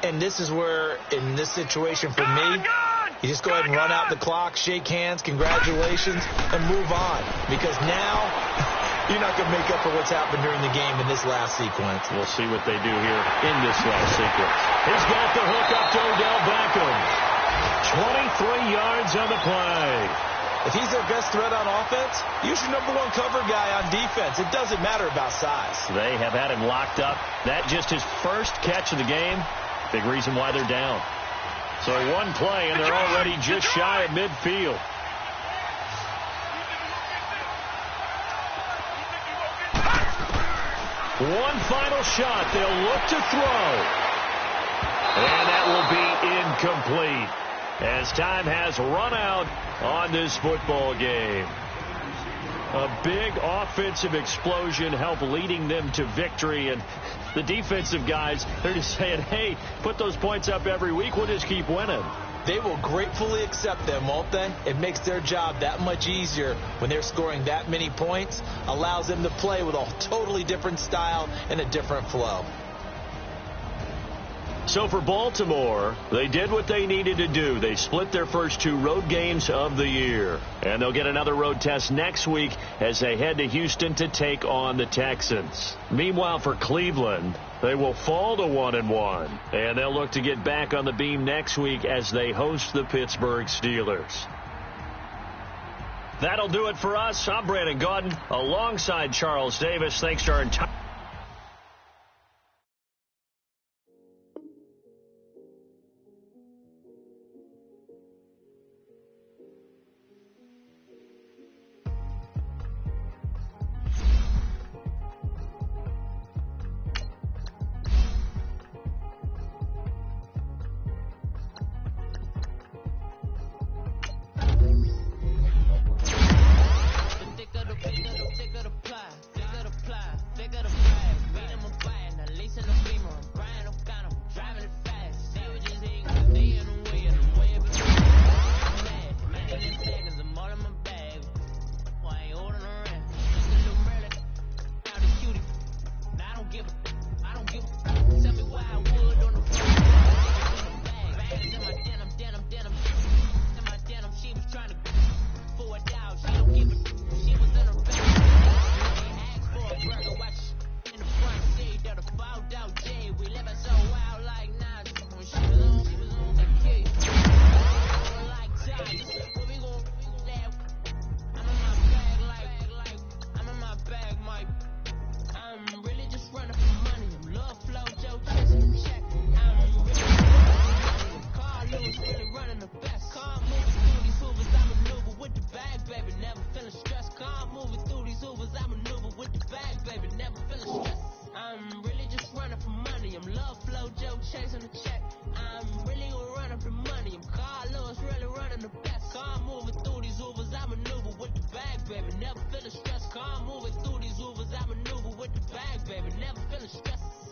And this is where, in this situation for me, you just go ahead and run out the clock, shake hands, congratulations, and move on. Because now, you're not going to make up for what's happened during the game in this last sequence. We'll see what they do here in this last sequence. He's got the hook up to Odell Beckham. 23 yards on the play. If he's their best threat on offense, use your #1 cover guy on defense. It doesn't matter about size. They have had him locked up. That just his first catch of the game. Big reason why they're down. So one play, and they're already just shy of midfield. One final shot. They'll look to throw. And that will be incomplete as time has run out on this football game. A big offensive explosion helped leading them to victory, and the defensive guys, they're just saying, hey, put those points up every week, we'll just keep winning. They will gratefully accept them, won't they? It makes their job that much easier when they're scoring that many points, allows them to play with a totally different style and a different flow. So for Baltimore, they did what they needed to do. They split their first 2 road games of the year. And they'll get another road test next week as they head to Houston to take on the Texans. Meanwhile, for Cleveland, they will fall to 1-1. And they'll look to get back on the beam next week as they host the Pittsburgh Steelers. That'll do it for us. I'm Brandon Gaudin alongside Charles Davis. Thanks to our entire...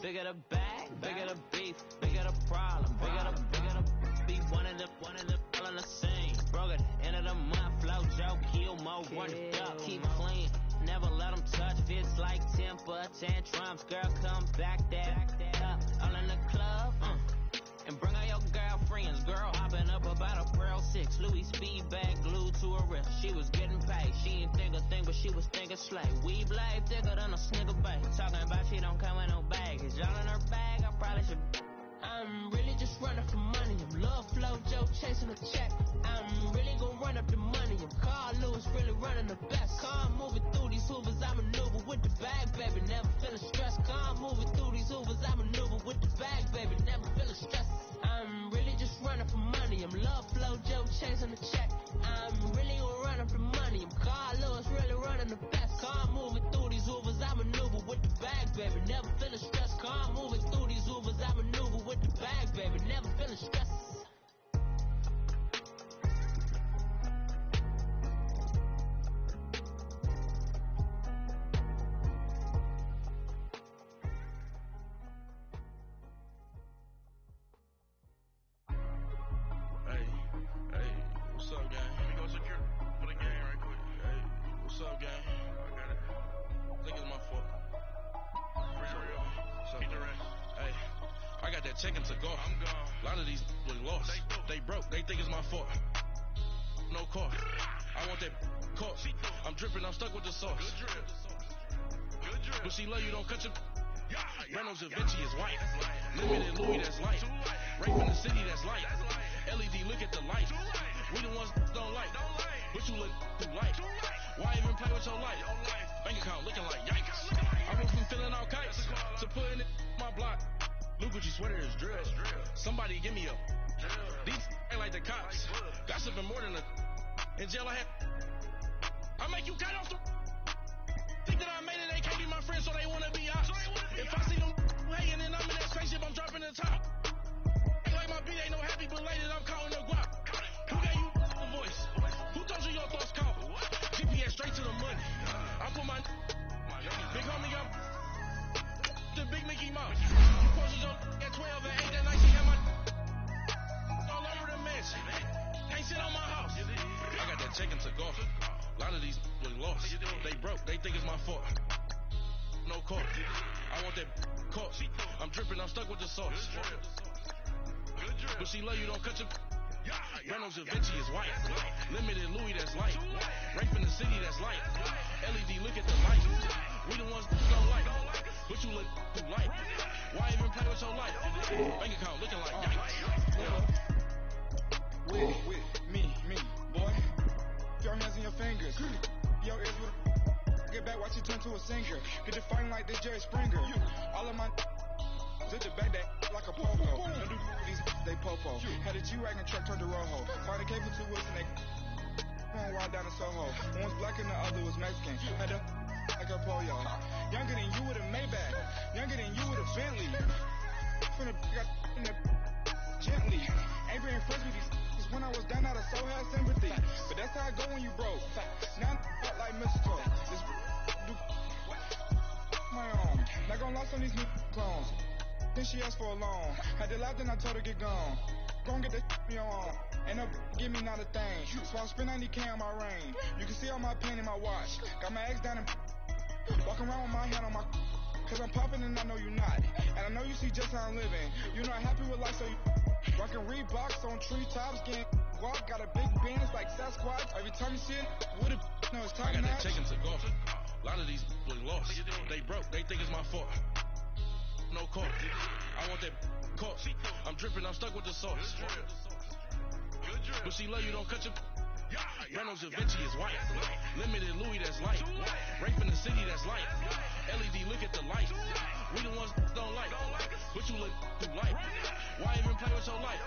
Bigger the bag, bigger the beef, bigger the problem, bigger the beef, one of the all in the same. Broke at the end of the month, flow joke, kill more, run it up, keep clean, never let them touch, fits like temper tantrums, girl come back that up, all in the club, slay. We blade thicker than a snicker bait. Talking about she don't come with no baggage. All in her bag, I probably should. I'm really just running for money. I'm love flow, Joe chasing a check. I'm really gonna run up the money. I'm Carl Lewis, really running the best. Car moving through these hoovers, I maneuver with the bag, baby. Never feeling stressed. Car moving through these hoovers, I maneuver with the bag, baby. Never feeling stressed. I'm really just running for money. I'm love flow, Joe chasing the check. I'm really gonna run up the money. I'm Carl Lewis, really running the best. Car moving through these hoovers, I maneuver with the bag, baby. Never feeling stressed. Car moving through these hoovers, I maneuver with the bag, baby. Never feeling stressed. What's up, gang? Let me go secure for the game right quick. Hey, what's up, gang? I got it. I think it's my fault. For real. So, hey, I got that checking to go. I'm gone. A lot of these was lost. They broke. They think it's my fault. No car. I want that car. I'm dripping. I'm stuck with the sauce. Good drip. But she love you. Don't cut your. Reynolds and Vinci is white. Limited Louis, that's light. Rape in the city, that's light. LED, look at the light. We the ones don't like. But you look too light. Why even play with your life? Bank account looking like yikes. I went from filling out kites to putting it in my block. Look what you sweater is drill. Somebody give me a. These ain't like the cops. Gossiping more than a. In jail I had. I make you cut off the. Think that I made it, they can't be my friends, so they wanna be ops. If I see them hating and I'm in that spaceship, I'm dropping the top. Ain't like my beat ain't no happy belated, I'm calling the guap. Who gave you a voice? Who told you your thoughts count? GPS straight to the money. I put my big homie up. The big Mickey Mouse. You posted your at 12 and 8 that night, she had my all over the mansion. Ain't shit on my house. I got that checking to go. A lot of these was lost. They broke. They think it's my fault. No car. I want that car. I'm dripping. I'm stuck with the sauce. But she love you. Don't cut your. Reynolds and Vinci is white. Limited Louis, that's light. Rape in the city, that's light. LED, look at the light. We the ones don't like. But you look too light. Why even play with your life? Bank account looking like yikes. With me, boy. Your hands in your fingers. Yo, ears with get back, watch you turn to a singer. Get the fighting like this Jerry Springer. All of my did the back that like a popo. No do these they popo. Had a G-Wagon truck turned to Rojo. Find a cable to wheels and they one ride down to Soho. One was black and the other was Mexican. Had a like a pollo. Younger than you with a Maybach. Younger than you with a Bentley. From the got in the gently. Ain't been friends with these. When I was down out of so had sympathy. But that's how I go when you broke. Now I'm like mistletoe. This do my own. Not gonna lost on these new clones. Then she asked for a loan. Had to laugh, then I told her get gone. Gon' get that me on. Ain't no give me not a thing. So I spend 90K on my ring. You can see all my pain in my watch. Got my ex down and walking around with my hand on my. Cause I'm popping and I know you not. And I know you see just how I'm living. You're not happy with life, so you. Rockin' Reeboks on treetops, getting guap, got a big band, it's like Sasquatch. Every time you see it, with it, no, it's time. I got that checking to go. A lot of these was lost. They broke, they think it's my fault. No car. I want that car. I'm dripping, I'm stuck with the sauce. But she love you, don't cut your. Reynolds and Vinci is white. Limited Louis, that's light. Rape in the city, that's light. LED, look at the light. We the ones don't like. But you look too light. Why even play with your life?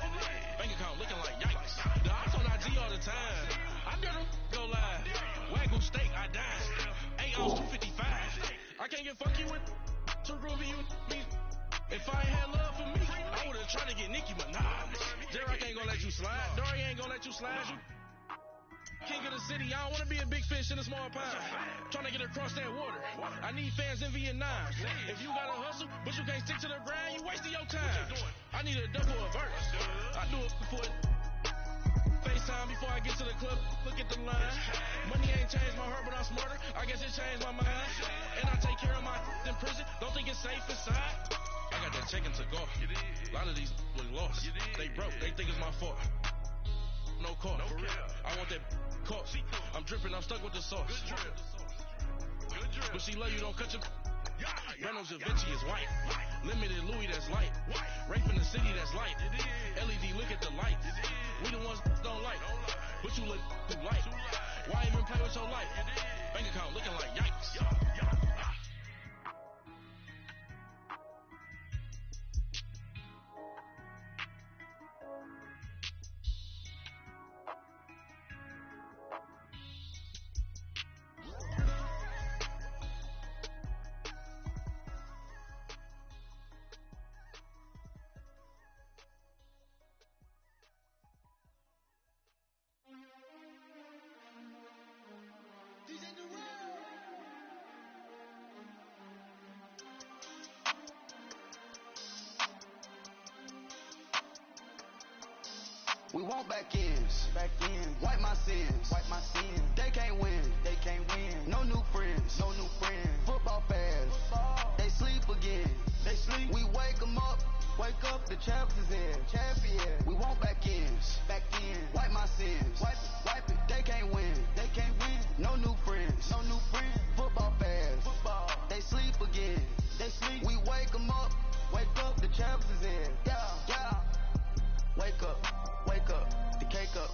Bank account looking like yikes. The ops on IG all the time. I dare them go live. Wagyu steak, I died. 8 ounce 255. I can't get fuck you with too groovy you me. If I ain't had love for me, I would've tried to get Nicki Minaj. Derek ain't gonna let you slide. Dory ain't gonna let you slide. You king of the city, I don't wanna be a big fish in a small pond. Trying to get across that water. I need fans in Vietnam. If you gotta hustle, but you can't stick to the grind, you wasting your time. I need a double of verse. I do it before it. FaceTime before I get to the club. Look at the line. Money ain't changed my heart, but I'm smarter. I guess it changed my mind. And I take care of my in prison. Don't think it's safe inside. I got that checking to go. A lot of these was lost. They broke. They think it's my fault. No car. I want that car. I'm dripping. I'm stuck with the sauce. But she love you, don't cut your. Reynolds Da Vinci is white. Limited Louis, that's light. Rape in the city, that's light. LED, look at the light. We the ones don't like. But you look too light. Why even play with your life? Bank account looking like yikes. We want back ends, wipe my sins, They can't win, No new friends, Football fans, they sleep again, We wake them up, the champs is in, We want back ends, wipe my sins, wipe it. They can't win, No new friends, Football fans, they sleep again, We wake them up, the champs is in, yeah. Wake up, the cake up,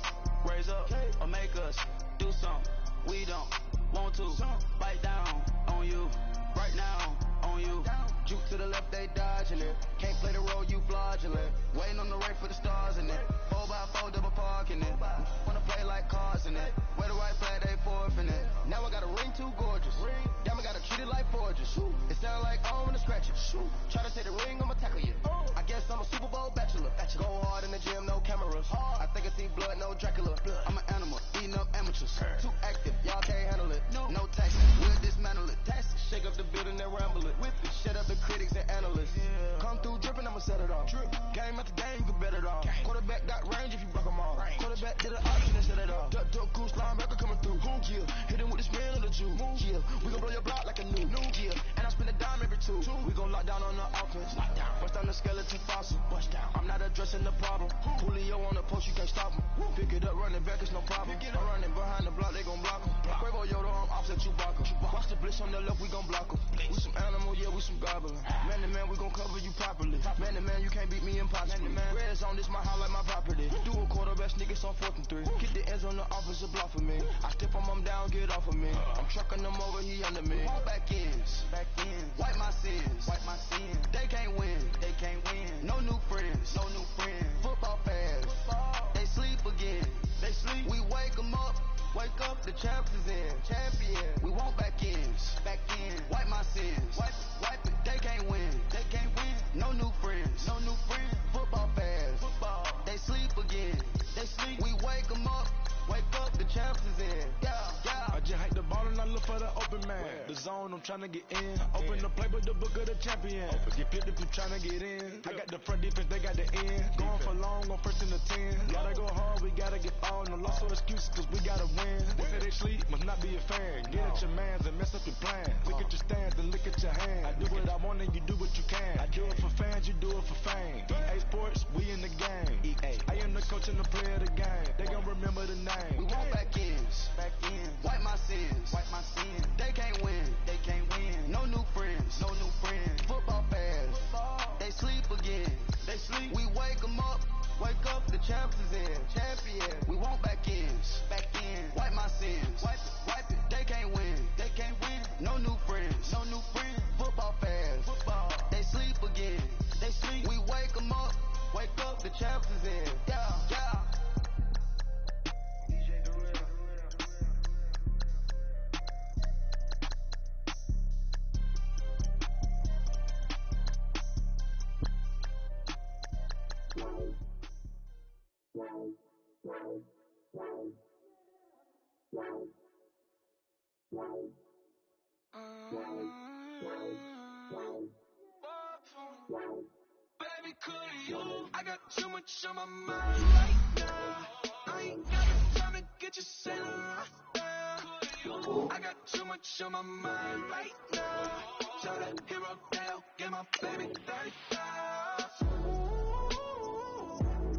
raise up, or make us do something we don't want to. Bite down on you, right now on you. Juke to the left, they dodging it. Can't play the role, you fraudulent. Waiting on the right for the stars in it. 4x4 double parking it. Wanna play like cars in it. Wear the right flag, they forfeiting it. Now I got a ring too gorgeous. Damn, I gotta treat it like forges. It sound like I wanna scratch it. Try to take the ring, I'ma tackle you. I guess I'm a Super Bowl bachelor. Go hard in the gym, no cameras. I think I see blood, no Dracula. I'm an animal, eating up amateurs. Too active, y'all can't handle it. No taxes, we'll dismantle it. Shake up the building and ramble it. Whip it, shut up the critics and analysts. Come through dripping, I'ma set it off. Game after game, you can bet it off. Quarterback got range if you block them all. Quarterback did an option and set it off. Duck, goose, linebacker coming through. Yeah, hit him with the spin of the Jew. Yeah, we gon' blow your block like a new. Yeah, and I spend a dime every two. We gon' lock down on the offense. Bust down the skeleton fossil. I'm not addressing the problem. Julio on the post, you can't stop him. Pick it up, running back, it's no problem. I'm running behind the block, they gon' block him. Quavo Yoda, I'm offset Chewbacca. Watch the blitz on the left, we gon' block him. We some animal, yeah, we some gobbler. Man to man, we gon' cover you properly. Man to man, you can't beat me impossibly. Red zone, this my house like my property. Do a quarterback, niggas on 4th and 3. Get the ends on the offensive block for me. I step on him down, get off of me. I'm trucking them over, he under me. Back ends, wipe my sins, They can't win, No new friends, Football fans, they sleep again, We wake them up, the champs is in, We want back ends, wipe my sins, wipe it. They can't win, No new friends, Football fans, they sleep again, We wake them up, the champs is in, yeah. I just hate the ball and I look for the open man. The zone, I'm trying to get in. Open the playbook, the book of the champion. Get picked if you trying to get in. I got the front defense, they got the end. Going for long, on 1st and the 10. Gotta go hard, we gotta get all. No loss or excuse, cause we gotta win. They say they sleep, must not be a fan. Get at your mans and mess up your plans. Look at your stance and look at your hands. I do what I want and you do what you can. I do it for fans, you do it for fame. EA Sports, we in the game. I am the coach and the player of the game. They gon' remember the name. We want back ends, wipe my sins, They can't win, No new friends, Football fans, they sleep again, We wake them up, the champs is in, We want back ends, wipe my sins, wipe it. They can't win, No new friends, Football fans, they sleep again, We wake them up, the champs is in, yeah. Baby, could you? I got too much on my mind right now. I ain't got the time to get you sailing right now. I got too much on my mind right now. Shout out hero down, get my baby 30,000.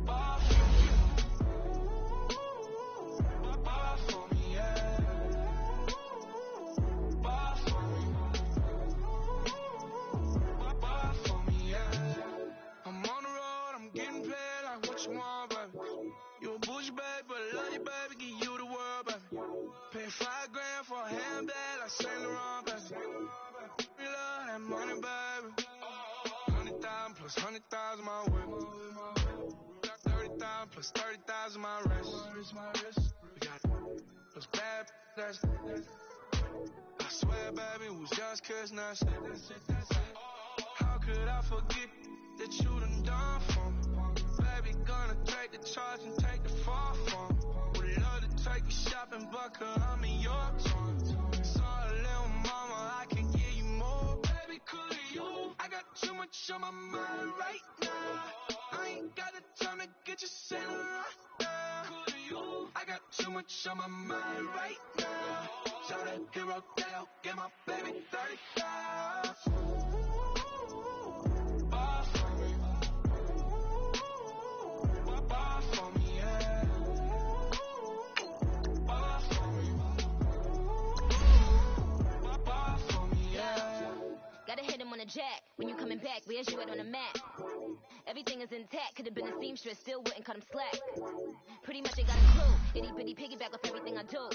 Bar for me, yeah. Bar for 30,000 plus 100,000 my whip. Got 30,000 plus 30,000 my wrist. We got those bad, that's I swear, baby, it was just cause now that's it. How could I forget that you done for me? Baby, gonna take the charge and take the fall from me. Would love to take you shopping, but I'm in your time. Sorry, little mama, I can give you more. Baby, could you? I got too much on my mind right now. I ain't got the time to get you center right now. Could you? I got too much on my mind right now. Shout out hero down, get my baby 35. Bar for me. Bar for me, yeah. Bar for me. Bar for me, yeah. Gotta hit him on the jack. When you coming back, where's you at on the map? Everything is intact. Could've been a seamstress, still wouldn't cut him slack. Pretty much ain't got a clue. Itty bitty piggyback off everything I do.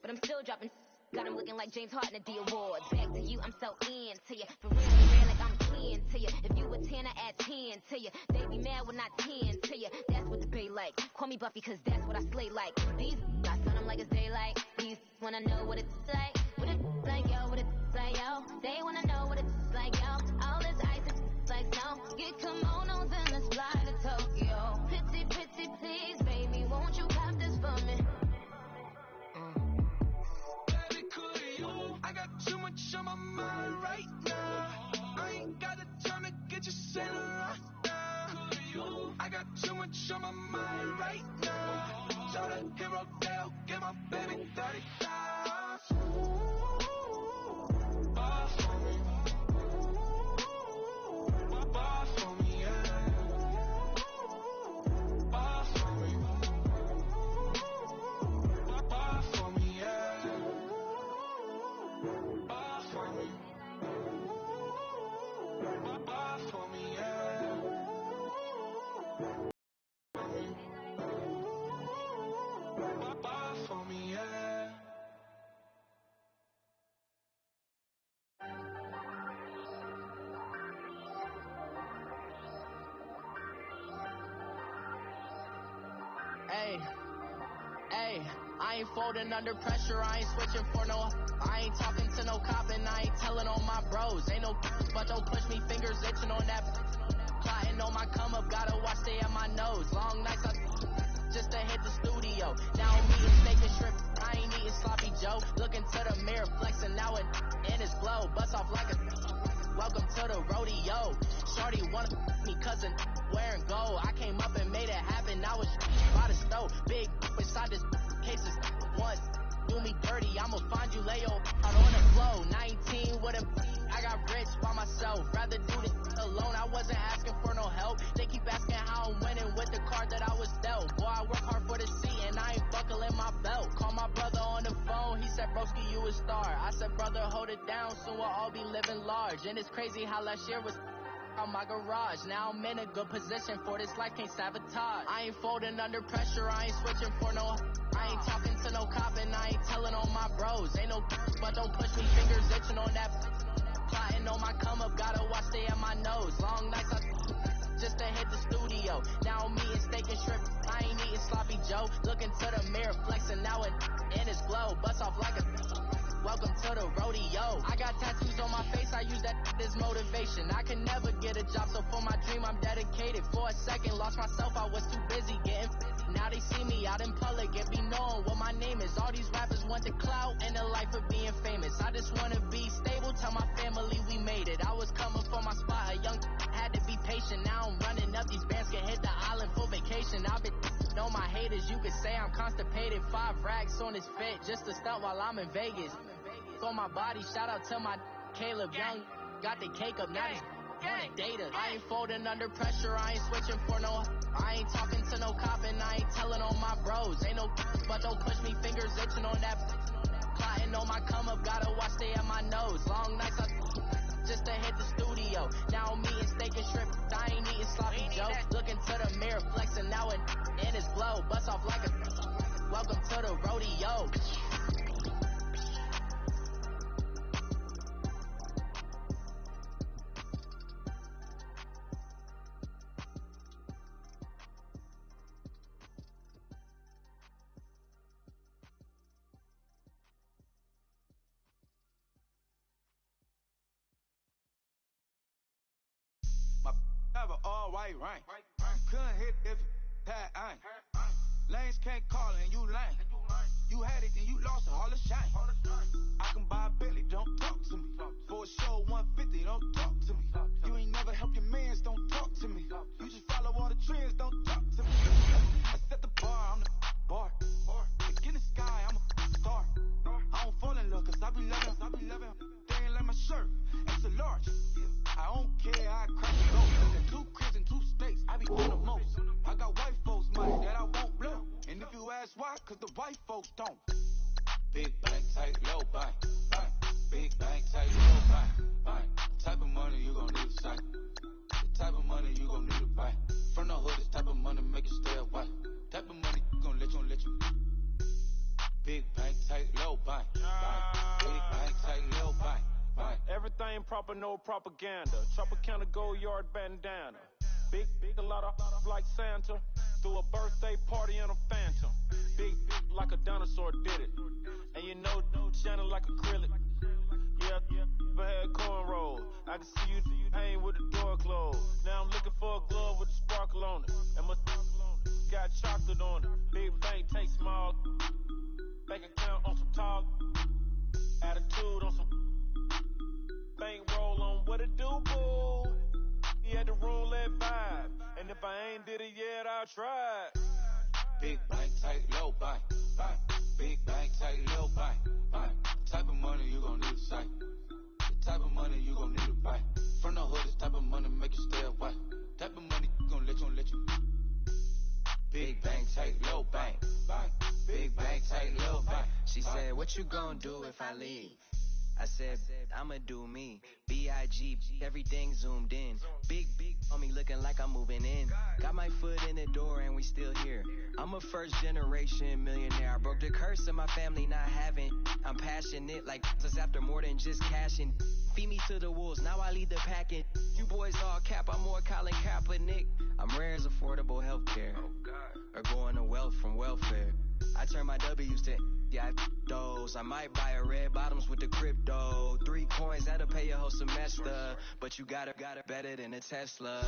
But I'm still dropping. Got him looking like James Harden at the awards. Back to you, I'm so into you. For real, like I'm 10 to you. If you a 10, I add 10 to you. They be mad when I 10 to you. That's what the bay like. Call me Buffy, cause that's what I slay like. These I son them like it's daylight. These wanna know what it's like. What it's like, yo, what it's like, yo. They wanna know what it's like, yo. All this ice is like snow. Get kimonos and let's fly to Tokyo. Pretty, pretty, please, baby, won't you pop this for me? I got too much on my mind right now. I ain't got the time to get you center right now. I got too much on my mind right now. Shout out hero down, get my baby 35. Bar for me. Bar for me, yeah. Bar for me. Bar for me, yeah. Bar for me. Bar for me, yeah. Bar for me, yeah. Hey, I ain't folding under pressure, I ain't switching for no. I ain't talking to no cop and I ain't telling on my bros. Ain't no but don't push me, fingers itching on that. Plotting on my come up, gotta watch stay at my nose. Long nights just to hit the studio. Now I'm eating steak and shrimp, I ain't eating sloppy Joe. Looking to the mirror, flexing now and in his glow. Bust off like a welcome to the rodeo. Shorty wanna me cousin wearing gold. I came up and made it happen, I was by the stove. Big inside this cases once. Do me dirty, I'ma find you lay out on the floor. 19 with a I got rich by myself. Rather do this alone, I wasn't asking for no help. They keep asking how I'm winning with the card that I was dealt. Boy, I work hard for the seat and I ain't buckling my belt. Call my brother on the phone, he said, broski, you a star. I said, brother, hold it down, soon we'll all be living large. And it's crazy how last year was on my garage. Now I'm in a good position for this life, can't sabotage. I ain't folding under pressure, I ain't switching for no. I ain't talking to no cop and I ain't telling on my bros. Ain't no but don't push me, fingers itching on that. Plotting on my come up, gotta watch stay at my nose. Long nights just to hit the studio. Now I'm eating steak and shrimp, I ain't eating sloppy Joe. Looking to the mirror, flexing now and in his glow. Bust off like a welcome to the rodeo. I got tattoos on my face, I use that as motivation. I can never get a job, so for my dream I'm dedicated. For a second, lost myself, I was too busy getting now they see me out in public and be knowing what my name is. All these rappers want the clout and the life of being famous. I just wanna be stable, tell my family we made it. I was coming for my spot, a young had to be patient. Now I'm running up, these bands can hit the island for vacation. I've been on my haters, you could say I'm constipated. 5 racks on his fit, just to stunt while I'm in Vegas. For my body, shout out to my Caleb Young. Got the cake up, now he's on the data. I ain't folding under pressure, I ain't switching for no. I ain't talking to no cop and I ain't telling on my bros. Ain't no but don't push me, fingers itching on that. Plotting on my come up, gotta watch stay at my nose. Long nights just to hit the studio. Now I'm eating steak and shrimp, I ain't eating sloppy Joe. Looking to the mirror, flexing now and in his glow. Bust off like a welcome to the rodeo. all white rain. Couldn't hit if it had ain't. Lanes can't call and you lame. You had it and you lost it, all the shame. I can buy a Billy, don't talk to me. For a show 150, don't talk to me. You ain't never helped your mans, don't talk to me. You just follow all the trends, don't talk to me. I set the bar, I'm the bar. Look in the sky, I'm a star. I don't fall in love, cause I be loving. They ain't like my shirt, extra large. I don't care, I crack the gold. 2 cribs and 2 states, I be doing the most. I got white folks money that I won't blow. And if you ask why, cause the white folks don't. Big bank, tight, low bank, bank. Big bank, tight, low bank, bank. Type of money you gon' need to sight. The type of money you gon' need to buy. From the hood, this type of money make you stay away. Type of money gon' let you. Big bank, tight, low bank, bank. Big bank, tight, low bank, bank. Everything proper, no propaganda. Tropicana Gold Yard bandana. Big, a lot of like Santa. Threw a birthday party in a phantom. Big, like a dinosaur did it. And you know, shining like acrylic. Yeah, never had cornrows. I can see you hang with the door closed. Now I'm looking for a glove with a sparkle on it. And my got chocolate on it. Big bank, take small. Bank account on some talk. Attitude on some. Bank roll on what it do, boo. He had the roulette vibe. And if I ain't did it yet, I'll try it. Big bank, tight, low bank, bank. Big bank, tight, low bank, bank. Type of money you gon' need to sight. The type of money you gon' need to buy. From the hood, this type of money make you stay away. Type of money gon' let you. Big bank, tight, low bank, bank. Big bank, tight, low bank. She said, what you gon' do if I leave? I said, I'ma do me. B.I.G. Everything zoomed in. Big on me looking like I'm moving in. Got my foot in the door and we still here. I'm a first generation millionaire. I broke the curse of my family not having. I'm passionate like us after more than just cashing. Feed me to the wolves, now I lead the packing. You boys all cap, I'm more Colin Kaepernick. I'm rare as affordable healthcare. Or going to wealth from welfare. I turn my W's to those. I might buy a red bottoms with the crypto. 3 coins, that'll pay your whole semester. But you got it better than a Tesla.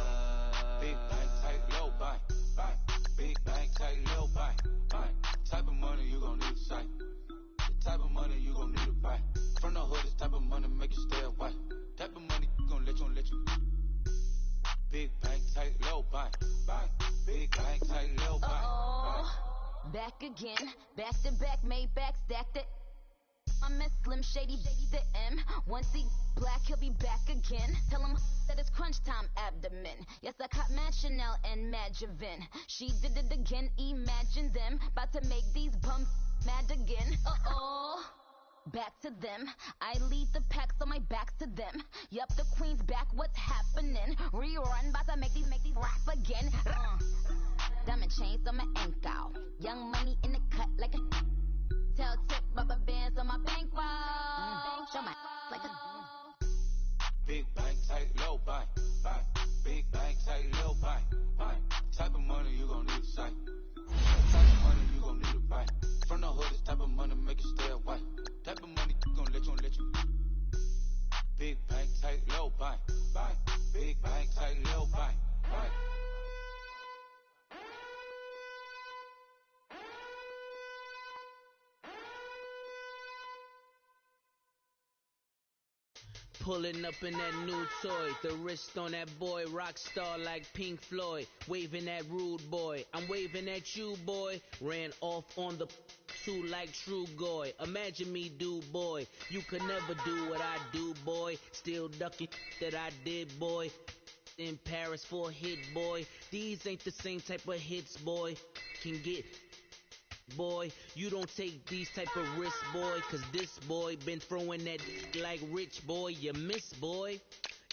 Big bank, tight, low bank, bank. Big bank, tight, low bank, bank. Type of money you gon' need to sight. The type of money you gon' need to buy. From the hood, this type of money make you stay away. Type of money gon' let you. Big bank, tight, low bank, bank. Big bank, tight, low bank, bank. Back again, back to back, made back, stacked it. I miss Slim Shady, the M. Once he black, he'll be back again. Tell him that it's crunch time abdomen. Yes, I caught Mad Chanel and Mad Javin. She did it again, imagine them. About to make these bums mad again. Back to them. I lead the pack, so my back's to them. Yup, the queen's back, what's happening? Rerun, about to make these rap again. Diamond chains on my ankle. Young money in the cut like a tell tip, rubber bands on my bankroll. Show my like a Big bank, tight, low bank, bank. Big bank, tight, low bank, bank. Type of money you gon' need to sight. Type of money you gon' need to buy. From the hood, this type of money make you stay away. Type of money gon' let you. Big bank, tight, low bank, bank. Big bank, tight, low bank, bank. Pulling up in that new toy, the wrist on that boy, rock star like Pink Floyd, waving at rude boy, I'm waving at you boy, ran off on the two like True Goy, imagine me do boy, you could never do what I do boy, still ducking that I did boy, in Paris for a hit boy, these ain't the same type of hits boy, can get boy, you don't take these type of risks, boy, cause this boy been throwing that like rich boy, you miss, boy.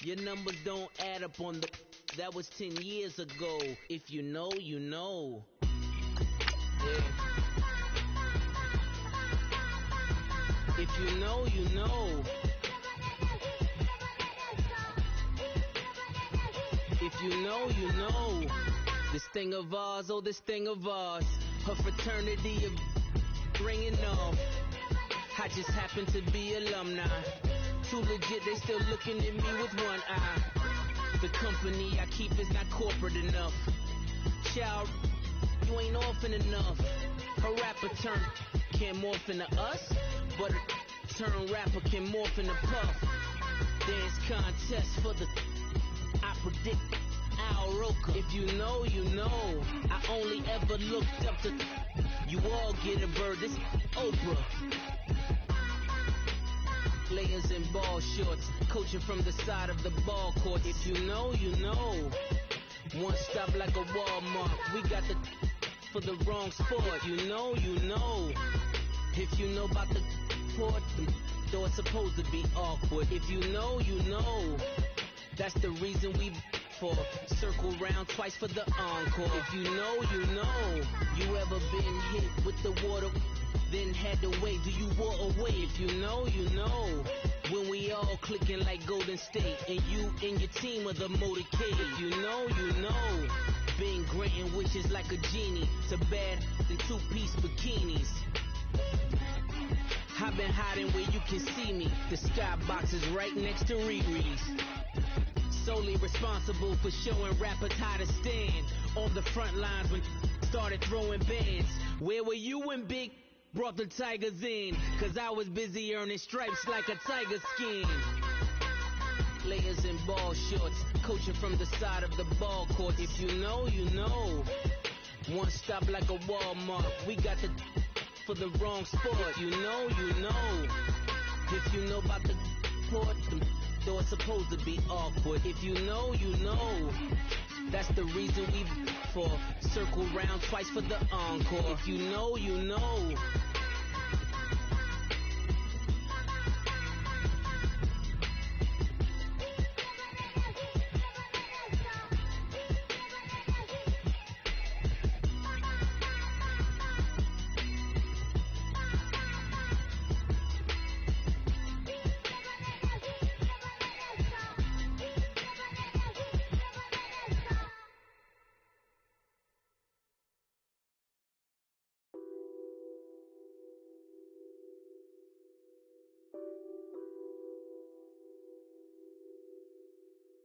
Your numbers don't add up on the, that was 10 years ago. If you know, you know. Yeah. If you know, you know. If you know, you know. This thing of ours, oh, this thing of ours. Her fraternity of ringing off. I just happen to be alumni. Too legit, they still looking at me with one eye. The company I keep is not corporate enough. Child, you ain't orphan enough. A rapper turn can't morph into us, but a turn rapper can morph into Puff. Dance contest for the I predict Al Roker. If you know, you know. I only ever looked up to you all get a bird. This Oprah. Layers in ball shorts, coaching from the side of the ball court. If you know, you know. One stop like a Walmart. We got the for the wrong sport. You know, you know. If you know about the port, though it's supposed to be awkward. If you know, you know. That's the reason we for circle round twice for the encore. If you know, you know. You ever been hit with the water, then had to wait? Do you walk away? If you know, you know. When we all clicking like Golden State, and you and your team are the motorcade. If you know, you know. Been granting wishes like a genie to bad in two-piece bikinis. I've been hiding where you can see me. The skybox is right next to Riri's. Solely responsible for showing rappers how to stand on the front lines when started throwing bands. Where were you when Big brought the Tigers in? Cause I was busy earning stripes like a tiger skin. Layers in ball shorts, coaching from the side of the ball court. If you know, you know. One stop like a Walmart. We got the for the wrong sport. You know, you know. If you know about the port, though it's supposed to be awkward. If you know, you know. That's the reason we for circle round twice for the encore. If you know, you know.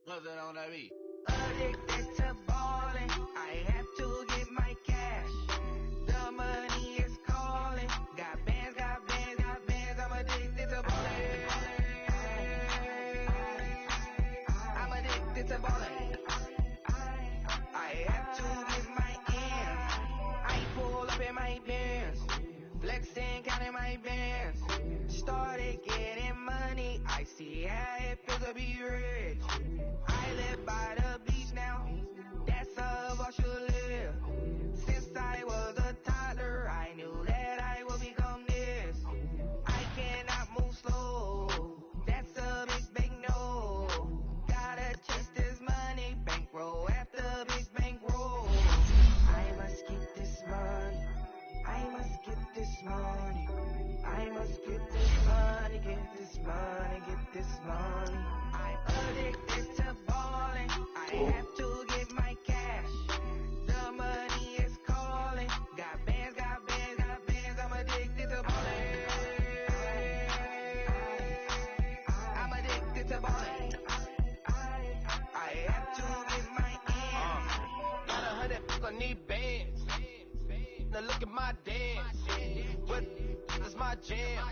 What's that on that beat? Addicted to balling, I have to get my cash. The money is calling. Got bands, got bands, got bands. I'm addicted to balling. I'm addicted to balling. I have to get my ends. I pull up in my bands, flexing, counting my bands. Started getting money. I see how it feels to be rich. I live by the beach now, that's how I should live. Since I was a toddler, I knew that I would become this. I cannot move slow, that's a big no. Gotta chase this money, bankroll after big bankroll. I must get this money, I must get this money. I must get this money, get this money, get this money. I'm addicted to balling. I have to get my cash. The money is calling. Got bands, got bands, got bands. I'm addicted to balling. I'm addicted to balling. I have to get my ends. Got 100, I need bands. Now look at my dance. What is my jam?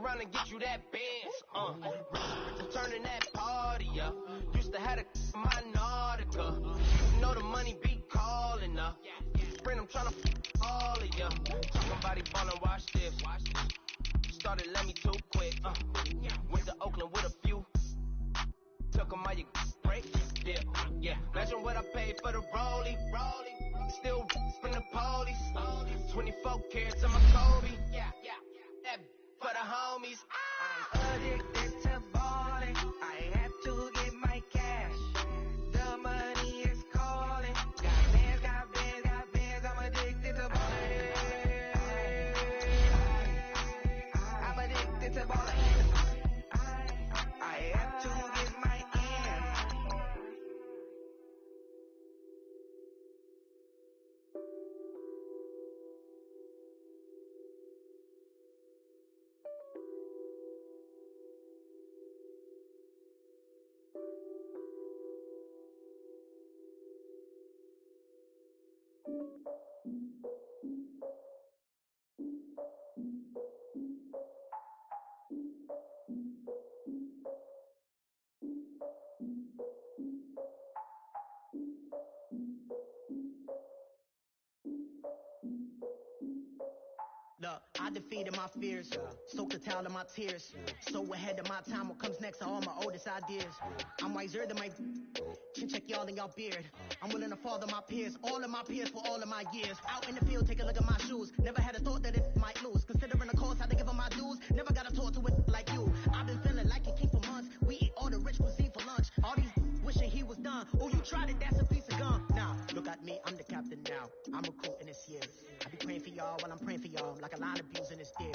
Run and get you that bands. Turning that party up. Used to have a my Nautica. You know the money be calling up. Friend, I'm tryna all of ya. Talking about he ballin', watch this. Started let me too quick. Went to Oakland with a few. Took 'em all you break. Yeah. Imagine what I paid for the rollie. Still from the police. 24 carats of my Kobe. That for the homies. I'm addicted to balling. I have to get my cash. The money is calling. Got bands, got bands, got bands. I'm addicted to balling. I'm addicted to balling. I have to get my ends. I defeated my fears, soaked the towel in my tears. So ahead of my time, what comes next are all my oldest ideas. I'm wiser than my chin check y'all in y'all beard. I'm willing to father my peers, all of my peers for all of my years. Out in the field, take a look at my shoes. Never had a thought that it might lose. Considering the cost, had to give them my dues. Never got to talk to it like you. I've been feeling like a king for months. We eat all the rich cuisine for lunch. All these wishing he was done. Oh, you tried it, that's a piece of gum. Now, look at me, I'm the captain now. I'm recruiting this year. I be praying for y'all while I'm praying for y'all. Like a line of views in this deer.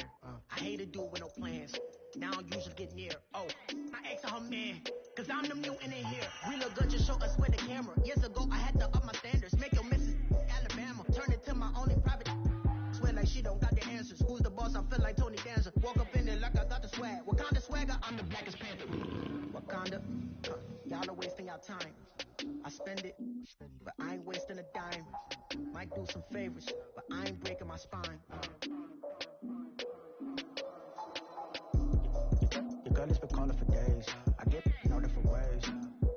I hate a dude with no plans. Now I don't usually get near. Oh, I asked her man, cause I'm the mutant in here. We look good, just show us with the camera. Years ago, I had to up my standards. Make your missus Alabama. Turn it to my only private. Swear like she don't got the answers. Who's the boss? I feel like Tony Danza. Walk up in there like I got the swag. Wakanda swagger, I'm the blackest panther. Wakanda, y'all are wasting your time. I spend it, but I ain't wasting a dime. Might do some favors, but I ain't breaking my spine. Your girl has been calling for days. I get no different ways.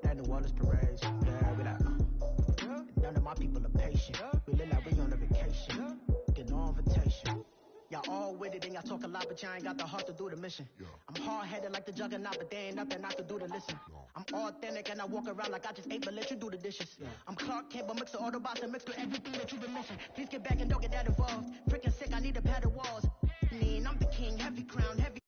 That New Orleans parades. Yeah, we like, none of my people are patient. We look like we on a vacation. Get no invitation. Y'all all with it and y'all talk a lot, but y'all ain't got the heart to do the mission. I'm hard-headed like the juggernaut, but there ain't nothing I can do to listen. I'm authentic and I walk around like I just ate, but let you do the dishes. I'm Clark Kent, but mix the Autobots and mix with everything that you've been missing. Please get back and don't get that involved. Freaking sick, I need to pad the walls. I'm the king, heavy crown, heavy.